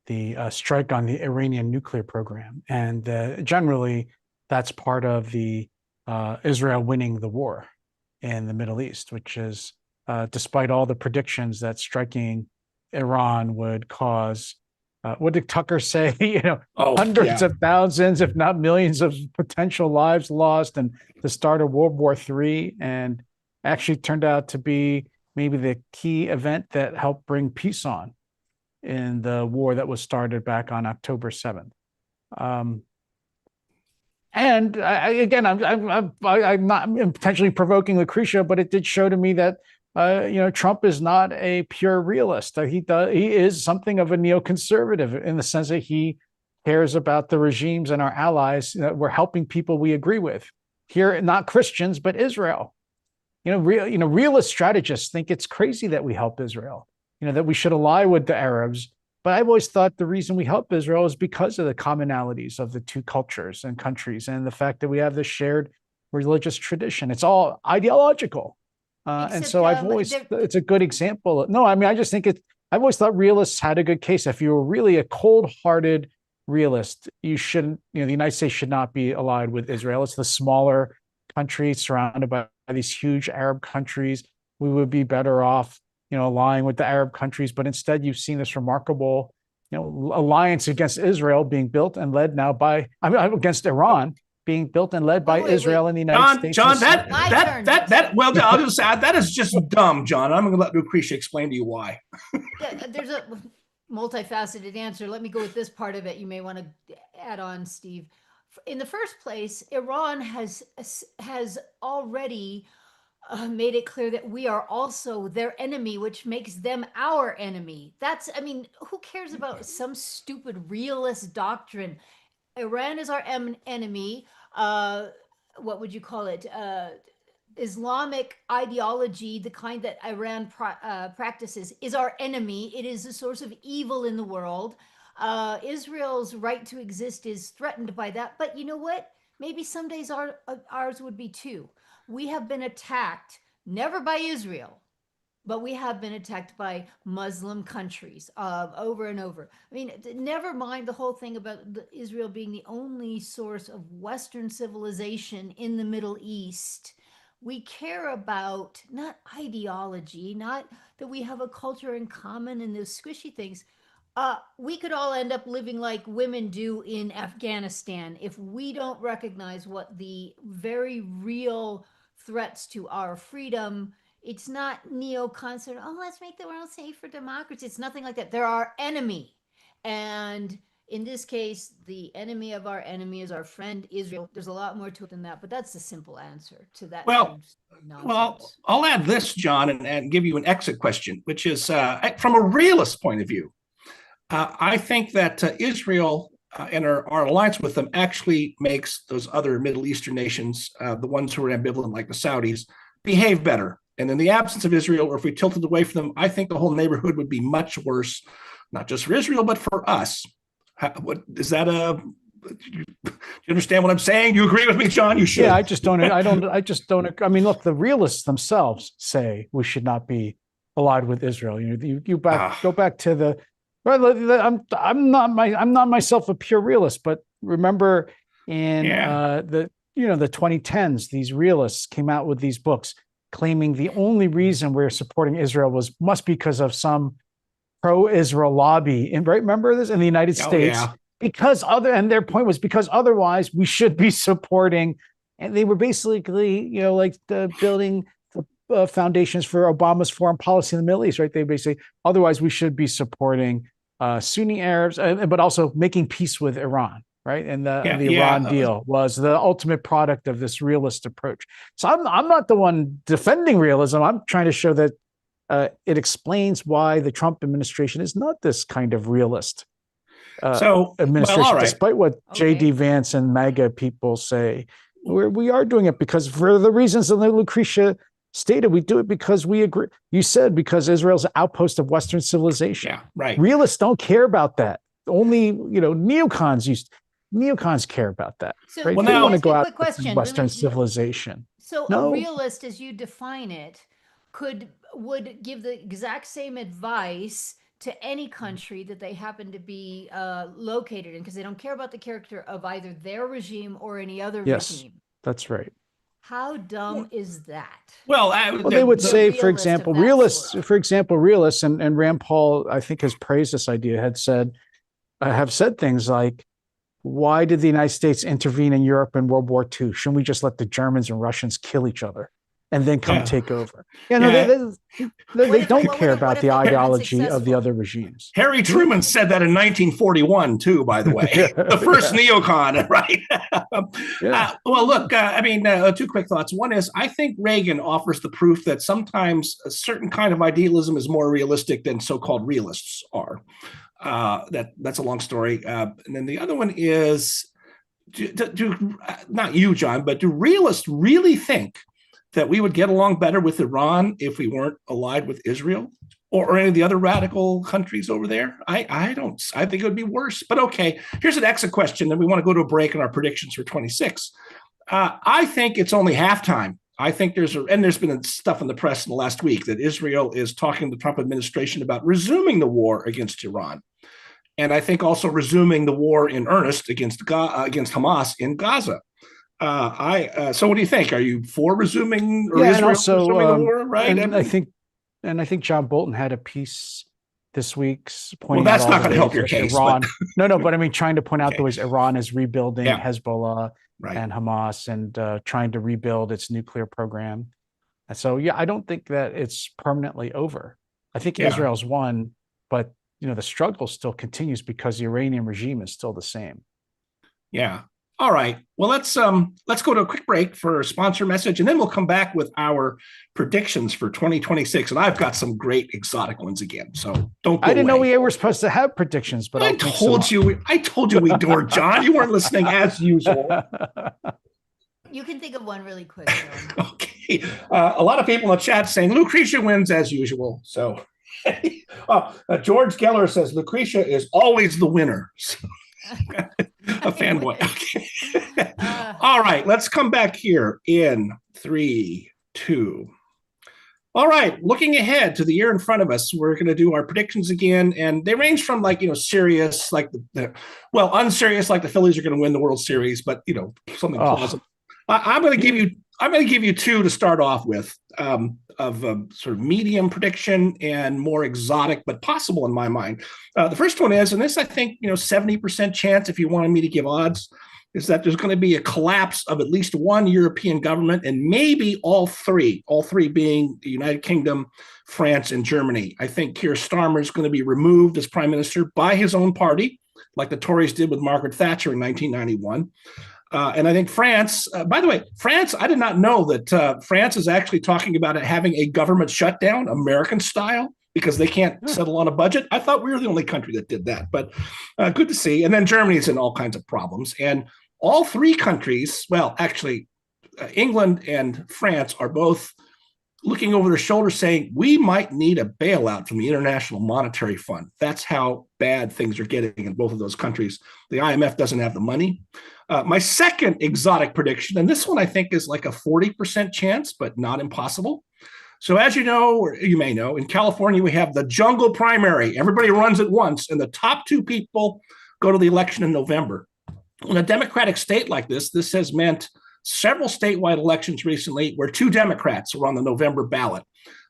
C: the strike on the Iranian nuclear program, and generally. That's part of the Israel winning the war in the Middle East, which is, despite all the predictions that striking Iran would cause, what did Tucker say? Hundreds of thousands, if not millions, of potential lives lost, and the start of World War III, and actually turned out to be maybe the key event that helped bring peace on in the war that was started back on October 7th. And I'm not potentially provoking Lucretia, but it did show to me that Trump is not a pure realist. He is something of a neoconservative in the sense that he cares about the regimes and our allies. We're helping people we agree with here, not Christians, but Israel. Realist strategists think it's crazy that we help Israel. That we should ally with the Arabs but I've always thought the reason we help Israel is because of the commonalities of the two cultures and countries, and the fact that we have this shared religious tradition. It's all ideological. And
A: Except,
C: so I've always,
A: there-
C: it's a good example. No, I mean, I just think I've always thought realists had a good case. If you were really a cold-hearted realist, you shouldn't, the United States should not be allied with Israel. It's the smaller country surrounded by these huge Arab countries. We would be better off, allying with the Arab countries. But instead, you've seen this remarkable, alliance against Israel being built and led now by, against Iran being built and led by
A: wait.
C: Israel and the United States.
B: John,
A: My turn.
B: well, I'll just say that is just dumb, John. I'm going to let Lucretia explain to you why.
A: There's a multifaceted answer. Let me go with this part of it. You may want to add on, Steve. In the first place, Iran has already made it clear that we are also their enemy, which makes them our enemy. Who cares about some stupid realist doctrine? Iran is our enemy. What would you call it? Islamic ideology, the kind that Iran practices, is our enemy. It is a source of evil in the world. Israel's right to exist is threatened by that. But you know what? Maybe some days ours would be too. We have been attacked, never by Israel, but we have been attacked by Muslim countries over and over. Never mind the whole thing about Israel being the only source of Western civilization in the Middle East. We care about not ideology, not that we have a culture in common and those squishy things. We could all end up living like women do in Afghanistan if we don't recognize what the very real threats to our freedom. It's not neocons. Let's make the world safe for democracy. It's nothing like that. They're our enemy. And in this case, the enemy of our enemy is our friend Israel. There's a lot more to it than that, but that's the simple answer to that.
B: Well,
A: nonsense.
B: I'll add this, John, and give you an exit question, which is from a realist point of view. I think that Israel and our alliance with them actually makes those other Middle Eastern nations, the ones who are ambivalent like the Saudis, behave better. And in the absence of Israel, or if we tilted away from them, I think the whole neighborhood would be much worse, not just for Israel, but for us. What is that? Do you understand what I'm saying? You agree with me, John? You should.
C: Yeah, I just don't. Look, the realists themselves say we should not be allied with Israel. Go back to the. I'm not myself a pure realist, but remember in the 2010s, these realists came out with these books claiming the only reason we're supporting Israel must be because of some pro-Israel lobby. And remember this in the United States, and their point was because otherwise we should be supporting, and they were basically, building foundations for Obama's foreign policy in the Middle East, right? They basically, otherwise we should be supporting Sunni Arabs, but also making peace with Iran, right? And the Iran deal was the ultimate product of this realist approach. So I'm not the one defending realism. I'm trying to show that it explains why the Trump administration is not this kind of realist administration, despite what J.D. Vance and MAGA people say. We are doing it because for the reasons that Lucretia stated, we do it because we agree. You said because Israel's an outpost of Western civilization.
B: Yeah, right.
C: Realists don't care about that. Only neocons care about that.
A: So,
C: right? They want to go out with Western civilization.
A: So a realist, as you define it, would give the exact same advice to any country that they happen to be located in, because they don't care about the character of either their regime or any other regime.
C: That's right.
A: How dumb is that?
C: Well, they would say, for example, realists, and Rand Paul, I think, has praised this idea, have said things like, why did the United States intervene in Europe in World War II? Shouldn't we just let the Germans and Russians kill each other and then come take over? They don't care about the ideology of the other regimes.
B: Harry Truman said that in 1941, too, by the way. The first neocon, right? Well, look, two quick thoughts. One is, I think Reagan offers the proof that sometimes a certain kind of idealism is more realistic than so-called realists are. That's a long story. And then the other one is, not you, John, but do realists really think that we would get along better with Iran if we weren't allied with Israel? or any of the other radical countries over there? I don't. I think it would be worse. But okay, here's an exit question, and we want to go to a break in our predictions for 26. I think it's only halftime. I think there's been stuff in the press in the last week that Israel is talking to the Trump administration about resuming the war against Iran, and I think also resuming the war in earnest against Hamas in Gaza. So what do you think? Are you for resuming or Israel resuming the war? Right?
C: And I think John Bolton had a piece this week
B: well,
C: pointing
B: that's
C: out
B: not going to help your case.
C: Iran.
B: But...
C: but I mean, trying to point out the ways Iran is rebuilding Hezbollah and Hamas and trying to rebuild its nuclear program. And so, I don't think that it's permanently over. I think Israel's won, but the struggle still continues because the Iranian regime is still the same.
B: Yeah. All right. Well, let's go to a quick break for a sponsor message, and then we'll come back with our predictions for 2026. And I've got some great exotic ones again. So don't go
C: I didn't
B: away.
C: know we were supposed to have predictions, but
B: I told you we were, John. You weren't listening as usual.
A: You can think of one really quick.
B: Okay. A lot of people in the chat saying Lucretia wins as usual. So George Geller says Lucretia is always the winner. A fanboy. Okay. All right, let's come back here in 3, 2. All right, looking ahead to the year in front of us, we're going to do our predictions again, and they range from serious, like unserious, like the Phillies are going to win the World Series, but something plausible. I'm going to give you two to start off with, of a sort of medium prediction and more exotic, but possible in my mind. The first one is, and this I think 70% chance, if you wanted me to give odds, is that there's going to be a collapse of at least one European government, and maybe all three being the United Kingdom, France, and Germany. I think Keir Starmer is going to be removed as prime minister by his own party, like the Tories did with Margaret Thatcher in 1991. And I think France, by the way, I did not know that France is actually talking about having a government shutdown, American style, because they can't settle on a budget. I thought we were the only country that did that, but good to see. And then Germany is in all kinds of problems. And all three countries, well, actually, England and France are both looking over their shoulder saying, we might need a bailout from the International Monetary Fund. That's how bad things are getting in both of those countries. The IMF doesn't have the money. My second exotic prediction, and this one I think is like a 40% chance, but not impossible. So as you know, or you may know, in California, we have the jungle primary. Everybody runs at once, and the top two people go to the election in November. In a democratic state like this has meant several statewide elections recently where two Democrats were on the November ballot.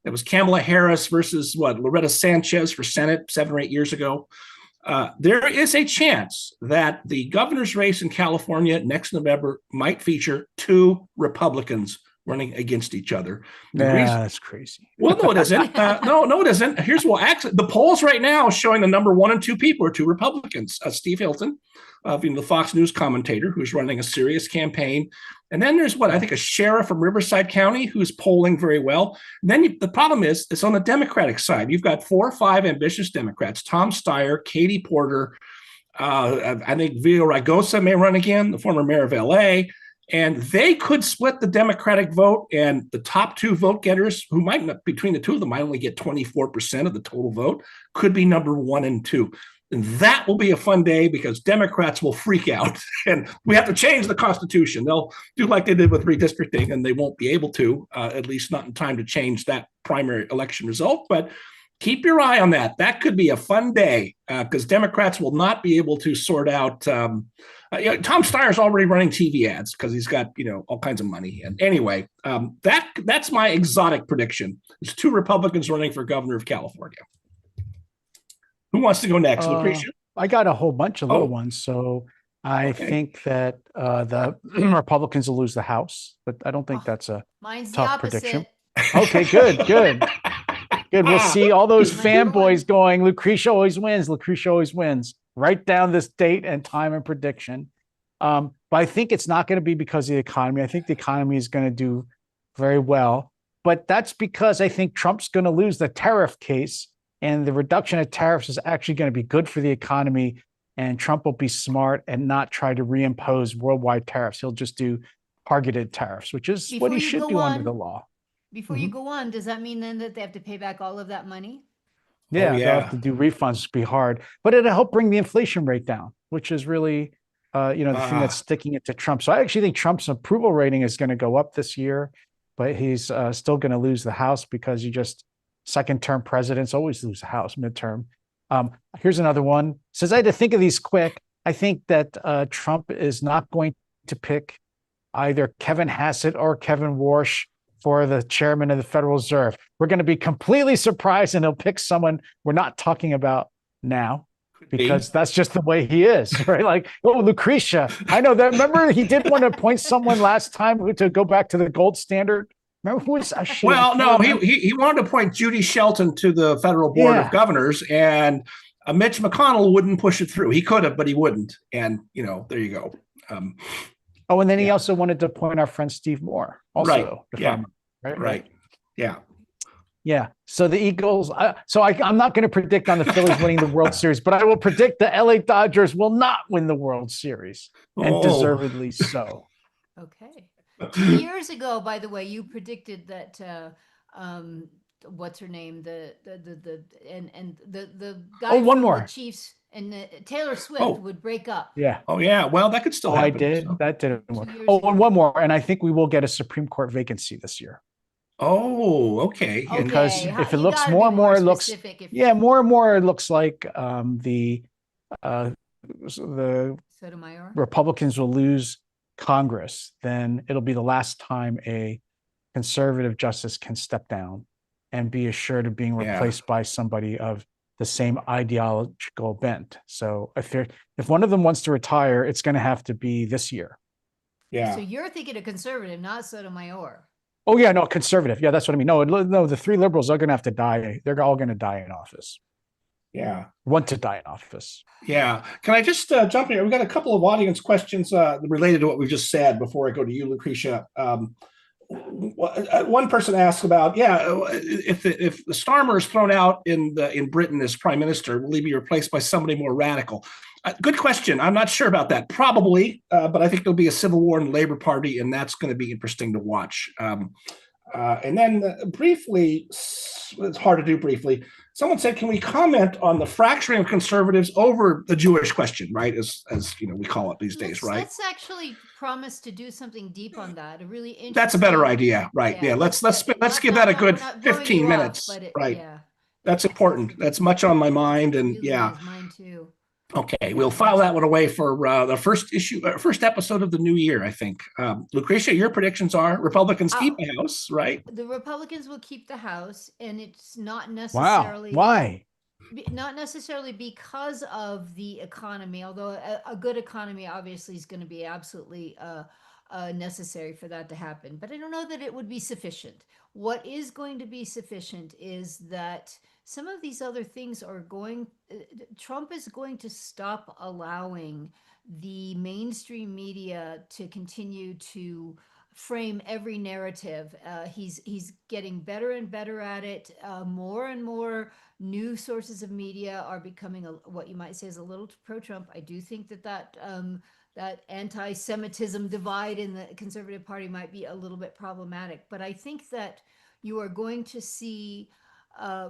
B: It was Kamala Harris versus Loretta Sanchez for Senate 7 or 8 years ago. There is a chance that the governor's race in California next November might feature two Republicans running against each other.
C: That's crazy.
B: Well, no, it isn't. No, it isn't. Actually, the polls right now showing the number 1 and 2 people are two Republicans. Steve Hilton, the Fox News commentator, who's running a serious campaign. And then there's I think a sheriff from Riverside County who's polling very well. And then the problem is, it's on the Democratic side. You've got 4 or 5 ambitious Democrats: Tom Steyer, Katie Porter. I think Villaraigosa may run again, the former mayor of LA. And they could split the Democratic vote, and the top 2 vote getters, who might not, between the two of them, might only get 24% of the total vote, could be number 1 and 2. And that will be a fun day because Democrats will freak out, and we have to change the Constitution. They'll do like they did with redistricting, and they won't be able to, at least not in time to change that primary election result. But keep your eye on that. That could be a fun day because Democrats will not be able to sort out. Tom Steyer's already running TV ads because he's got all kinds of money. And anyway, that's my exotic prediction. There's 2 Republicans running for governor of California. Who wants to go next, Lucretia?
C: I got a whole bunch of little ones. So I think that the Republicans will lose the House, but I don't think that's a
A: Mine's
C: tough
A: the opposite.
C: prediction. Okay, good. We'll see all those fanboys going, Lucretia always wins. Lucretia always wins. Write down this date and time and prediction. But I think it's not going to be because of the economy. I think the economy is going to do very well. But that's because I think Trump's going to lose the tariff case. And the reduction of tariffs is actually going to be good for the economy. And Trump will be smart and not try to reimpose worldwide tariffs. He'll just do targeted tariffs, which is what he should do under the law.
A: Before you go on, does that mean then that they have to pay back all of that money?
C: Yeah, they'll have
B: yeah.
C: to do refunds, be hard, but it'll help bring the inflation rate down, which is really, the thing that's sticking it to Trump. So I actually think Trump's approval rating is going to go up this year, but he's still going to lose the House because you just second term presidents always lose the House midterm. Here's another one. Since I had to think of these quick, I think that Trump is not going to pick either Kevin Hassett or Kevin Warsh for the chairman of the Federal Reserve. We're going to be completely surprised and he'll pick someone we're not talking about now because that's just the way he is, right? Like, oh, Lucretia. I know that. Remember, he did want to appoint someone last time to go back to the gold standard. Remember who was?
B: Well, no, he wanted to appoint Judy Shelton to the Federal Board of Governors, and Mitch McConnell wouldn't push it through. He could have, but he wouldn't. And there you go.
C: And then he also wanted to appoint our friend Steve Moore, also.
B: Right. Yeah.
C: Right.
B: Yeah.
C: Yeah. So the Eagles. I'm not going to predict on the Phillies winning the World Series, but I will predict the LA Dodgers will not win the World Series, and deservedly so.
A: Okay. 2 years ago, by the way, you predicted that what's her name, the guy
C: one
A: from
C: more.
A: the Chiefs and Taylor Swift would break up.
C: Yeah.
B: Oh yeah. Well, that could still happen.
C: I did. So. That didn't work.
A: 2 years
C: and
A: ago.
C: one more, and I think we will get a Supreme Court vacancy this year.
B: Oh, okay.
C: Because if it looks more and more, it looks more and more it looks like the
A: Sotomayor
C: Republicans will lose Congress, then it'll be the last time a conservative justice can step down and be assured of being replaced by somebody of the same ideological bent. So if one of them wants to retire, it's going to have to be this year.
B: Yeah.
A: So you're thinking a conservative, not Sotomayor.
C: Oh yeah, no, conservative. Yeah, that's what I mean. No, the three liberals are going to have to die. They're all going to die in office.
B: Yeah.
C: Want to die in office.
B: Yeah. Can I just jump in here? We've got a couple of audience questions related to what we just said before I go to you, Lucretia. One person asked about, if the Starmer is thrown out in Britain as prime minister, will he be replaced by somebody more radical? Good question. I'm not sure about that. Probably, but I think there'll be a civil war in the Labour Party, and that's going to be interesting to watch. And then briefly, it's hard to do briefly. Someone said, can we comment on the fracturing of conservatives over the Jewish question, right? As we call it these days, right?
A: Let's actually promise to do something deep on that. A really interesting.
B: That's a better idea, right? Yeah. Let's give that a good 15 minutes, right? Yeah. That's important. That's much on my mind, and
A: really is mine too.
B: Okay, we'll file that one away for the first episode of the new year, I think. Lucretia, your predictions are Republicans keep the House, right?
A: The Republicans will keep the House, and it's not necessarily
C: why?
A: Not necessarily because of the economy, although a good economy obviously is going to be absolutely necessary for that to happen. But I don't know that it would be sufficient. What is going to be sufficient is that some of these other things are Trump is going to stop allowing the mainstream media to continue to frame every narrative. He's getting better and better at it. More and more new sources of media are becoming what you might say is a little pro-Trump. I do think that anti-Semitism divide in the Conservative Party might be a little bit problematic. But I think that you are going to see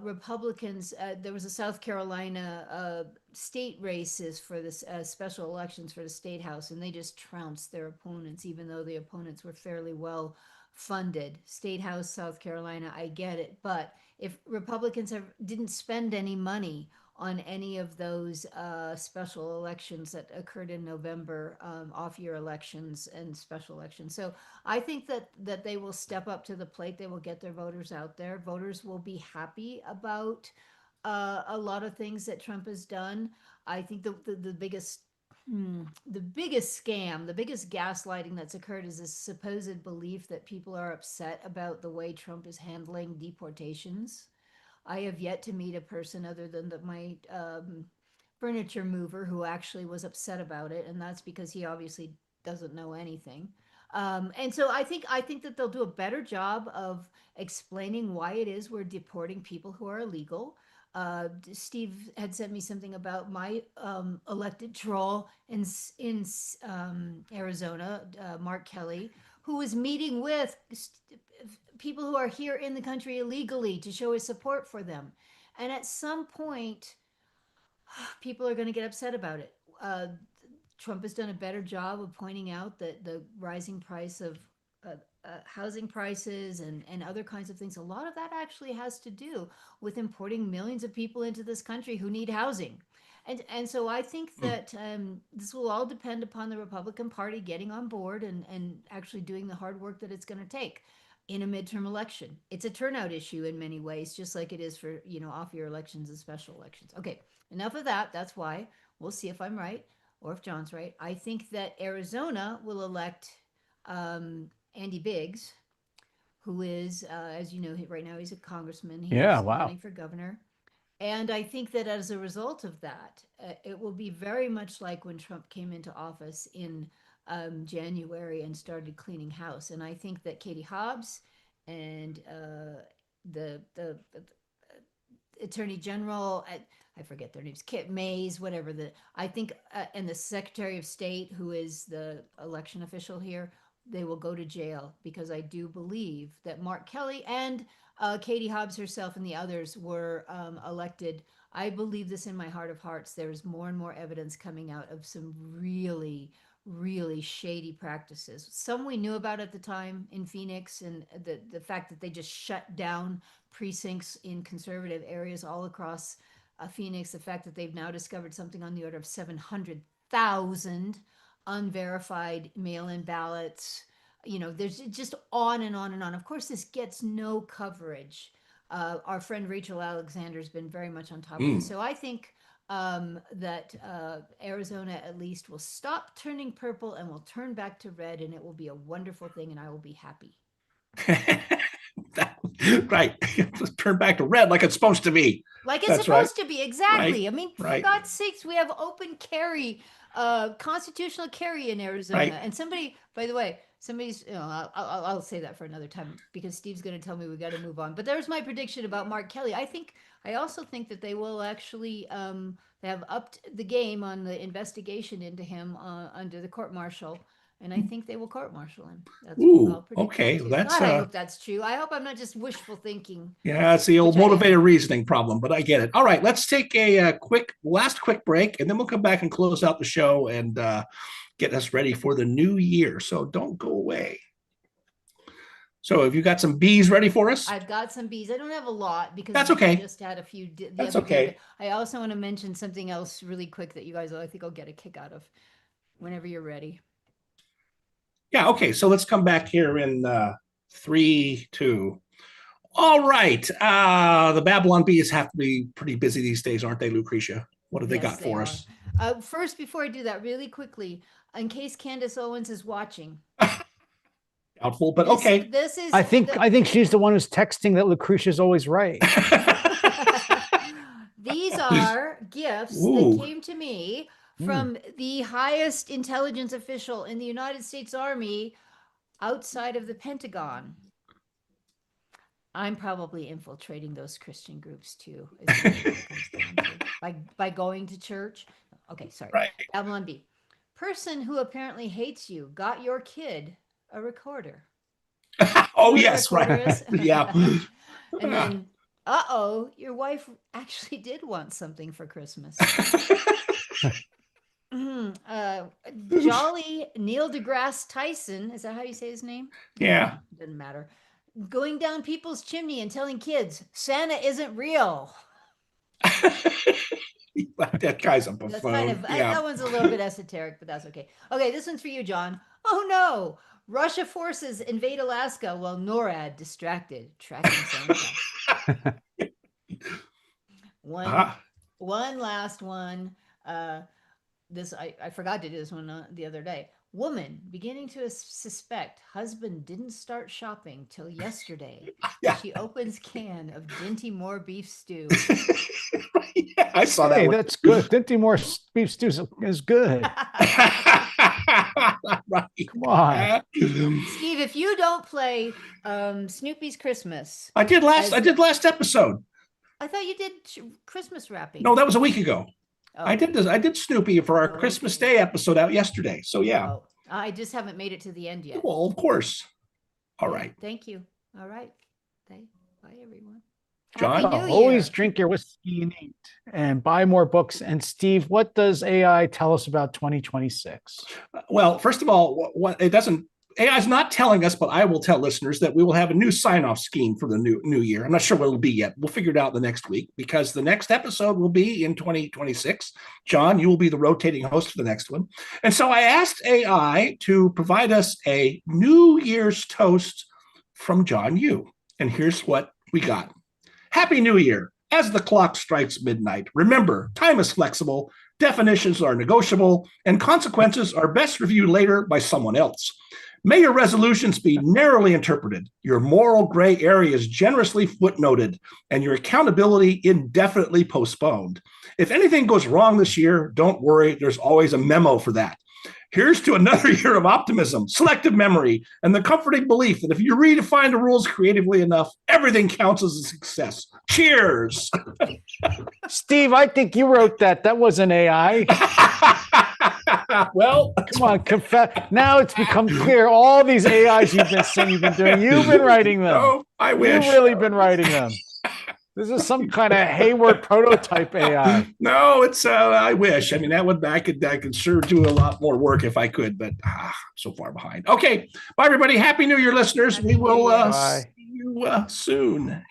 A: Republicans. There was a South Carolina state races for this special elections for the state house, and they just trounced their opponents, even though the opponents were fairly well funded. State house, South Carolina, I get it, but if Republicans didn't spend any money on any of those special elections that occurred in November, off-year elections and special elections. So I think that they will step up to the plate. They will get their voters out there. Voters will be happy about a lot of things that Trump has done. I think the biggest scam, the biggest gaslighting that's occurred is this supposed belief that people are upset about the way Trump is handling deportations. I have yet to meet a person other than my furniture mover who actually was upset about it, and that's because he obviously doesn't know anything. And so I think that they'll do a better job of explaining why it is we're deporting people who are illegal. Steve had sent me something about my elected troll in Arizona, Mark Kelly, who was meeting with people who are here in the country illegally to show his support for them. And at some point, people are going to get upset about it. Trump has done a better job of pointing out that the rising price of housing prices and other kinds of things, a lot of that actually has to do with importing millions of people into this country who need housing. And so I think that this will all depend upon the Republican Party getting on board and actually doing the hard work that it's going to take in a midterm election. It's a turnout issue in many ways, just like it is for, off-year elections and special elections. Okay, enough of that. That's why we'll see if I'm right or if John's right. I think that Arizona will elect Andy Biggs, who is, as you know, right now he's a congressman. He's
C: Yeah, wow.
A: running for governor. And I think that as a result of that, it will be very much like when Trump came into office in January and started cleaning house. And I think that Katie Hobbs and the Attorney General, I forget their names, Kit Mays, whatever I think, and the Secretary of State, who is the election official here, they will go to jail, because I do believe that Mark Kelly and Katie Hobbs herself and the others were elected. I believe this in my heart of hearts. There's more and more evidence coming out of some really, really shady practices. Some we knew about at the time in Phoenix, and the fact that they just shut down precincts in conservative areas all across Phoenix. The fact that they've now discovered something on the order of 700,000 unverified mail-in ballots. There's just on and on and on. Of course, this gets no coverage. Our friend Rachel Alexander has been very much on top of it. So I think that Arizona at least will stop turning purple and will turn back to red, and it will be a wonderful thing, and I will be happy.
B: Right. Just turn back to red like it's supposed to be.
A: Like it's supposed to be, exactly.
B: Right.
A: I mean, for God's sakes, we have open carry, constitutional carry in Arizona.
B: Right.
A: And somebody, by the way, I'll say that for another time, because Steve's going to tell me we got to move on. But there's my prediction about Mark Kelly. I also think that they will actually they have upped the game on the investigation into him under the court martial. And I think they will court-martial him. That's
B: okay.
A: That's God, I hope that's true. I hope I'm not just wishful thinking.
B: Yeah, it's the old motivated reasoning problem, but I get it. All right, let's take a quick break, and then we'll come back and close out the show and get us ready for the new year. So don't go away. So have you got some bees ready for us?
A: I've got some bees. I don't have a lot because
B: that's okay.
A: I just had a few.
B: That's okay.
A: Day. I also want to mention something else really quick that you guys, I think, will get a kick out of whenever you're ready.
B: Yeah, okay, so let's come back here in 3, 2. All right. The Babylon Bees have to be pretty busy these days, aren't they, Lucretia? What have they got for us?
A: First, before I do that, really quickly, in case Candace Owens is watching.
B: Doubtful, but okay.
C: I think she's the one who's texting that Lucretia's always right.
A: These are gifts that came to me from the highest intelligence official in the United States Army outside of the Pentagon. I'm probably infiltrating those Christian groups too, by going to church. Okay, sorry.
B: Right.
A: Babylon Bee. Person who apparently hates you got your kid a recorder.
B: Oh, yes, right. Yeah.
A: And then, your wife actually did want something for Christmas. Jolly Neil deGrasse Tyson, is that how you say his name?
B: Yeah.
A: Doesn't matter. Going down people's chimney and telling kids Santa isn't real.
B: That guy's a buffoon.
A: That one's a little bit esoteric, but that's okay. Okay, this one's for you, John. Oh no, Russia forces invade Alaska while NORAD distracted tracking Santa. One last one. I forgot to do this one the other day. Woman beginning to suspect husband didn't start shopping till yesterday.
B: Yeah.
A: She opens can of Dinty Moore beef stew.
B: Yeah, I saw that.
C: Hey, that's good. Dinty Moore beef stew is good.
B: Right.
C: Come on,
A: Steve. If you don't play Snoopy's Christmas,
B: I did last episode.
A: I thought you did Christmas wrapping.
B: No, that was a week ago. Oh. I did Snoopy for our Christmas Day episode out yesterday. So yeah.
A: Oh, I just haven't made it to the end yet.
B: Well, of course. All right.
A: Thank you. All right. Bye, everyone.
B: John?
A: Happy New
C: Always
A: Year.
C: drink your whiskey neat and buy more books. And Steve, what does AI tell us about 2026?
B: Well, first of all, what it doesn't AI is not telling us, but I will tell listeners that we will have a new sign-off scheme for the new year. I'm not sure what it'll be yet. We'll figure it out the next week because the next episode will be in 2026. John, you will be the rotating host for the next one. And so I asked AI to provide us a New Year's toast from John Yu. And here's what we got. Happy New Year. As the clock strikes midnight, remember, time is flexible, definitions are negotiable, and consequences are best reviewed later by someone else. May your resolutions be narrowly interpreted, your moral gray areas generously footnoted, and your accountability indefinitely postponed. If anything goes wrong this year, don't worry, there's always a memo for that. Here's to another year of optimism, selective memory, and the comforting belief that if you redefine the rules creatively enough, everything counts as a success. Cheers.
C: Steve, I think you wrote that. That wasn't AI.
B: Well,
C: Come on, confess. Now it's become clear. All these AIs you've been saying you've been doing, you've been writing them.
B: oh, I wish.
C: You've really been writing them. This is some kind of Hayward prototype AI.
B: No, it's I wish. I mean, I could sure do a lot more work if I could, but I'm so far behind. Okay, bye everybody. Happy New Year, listeners. We will
C: Bye.
B: see you soon.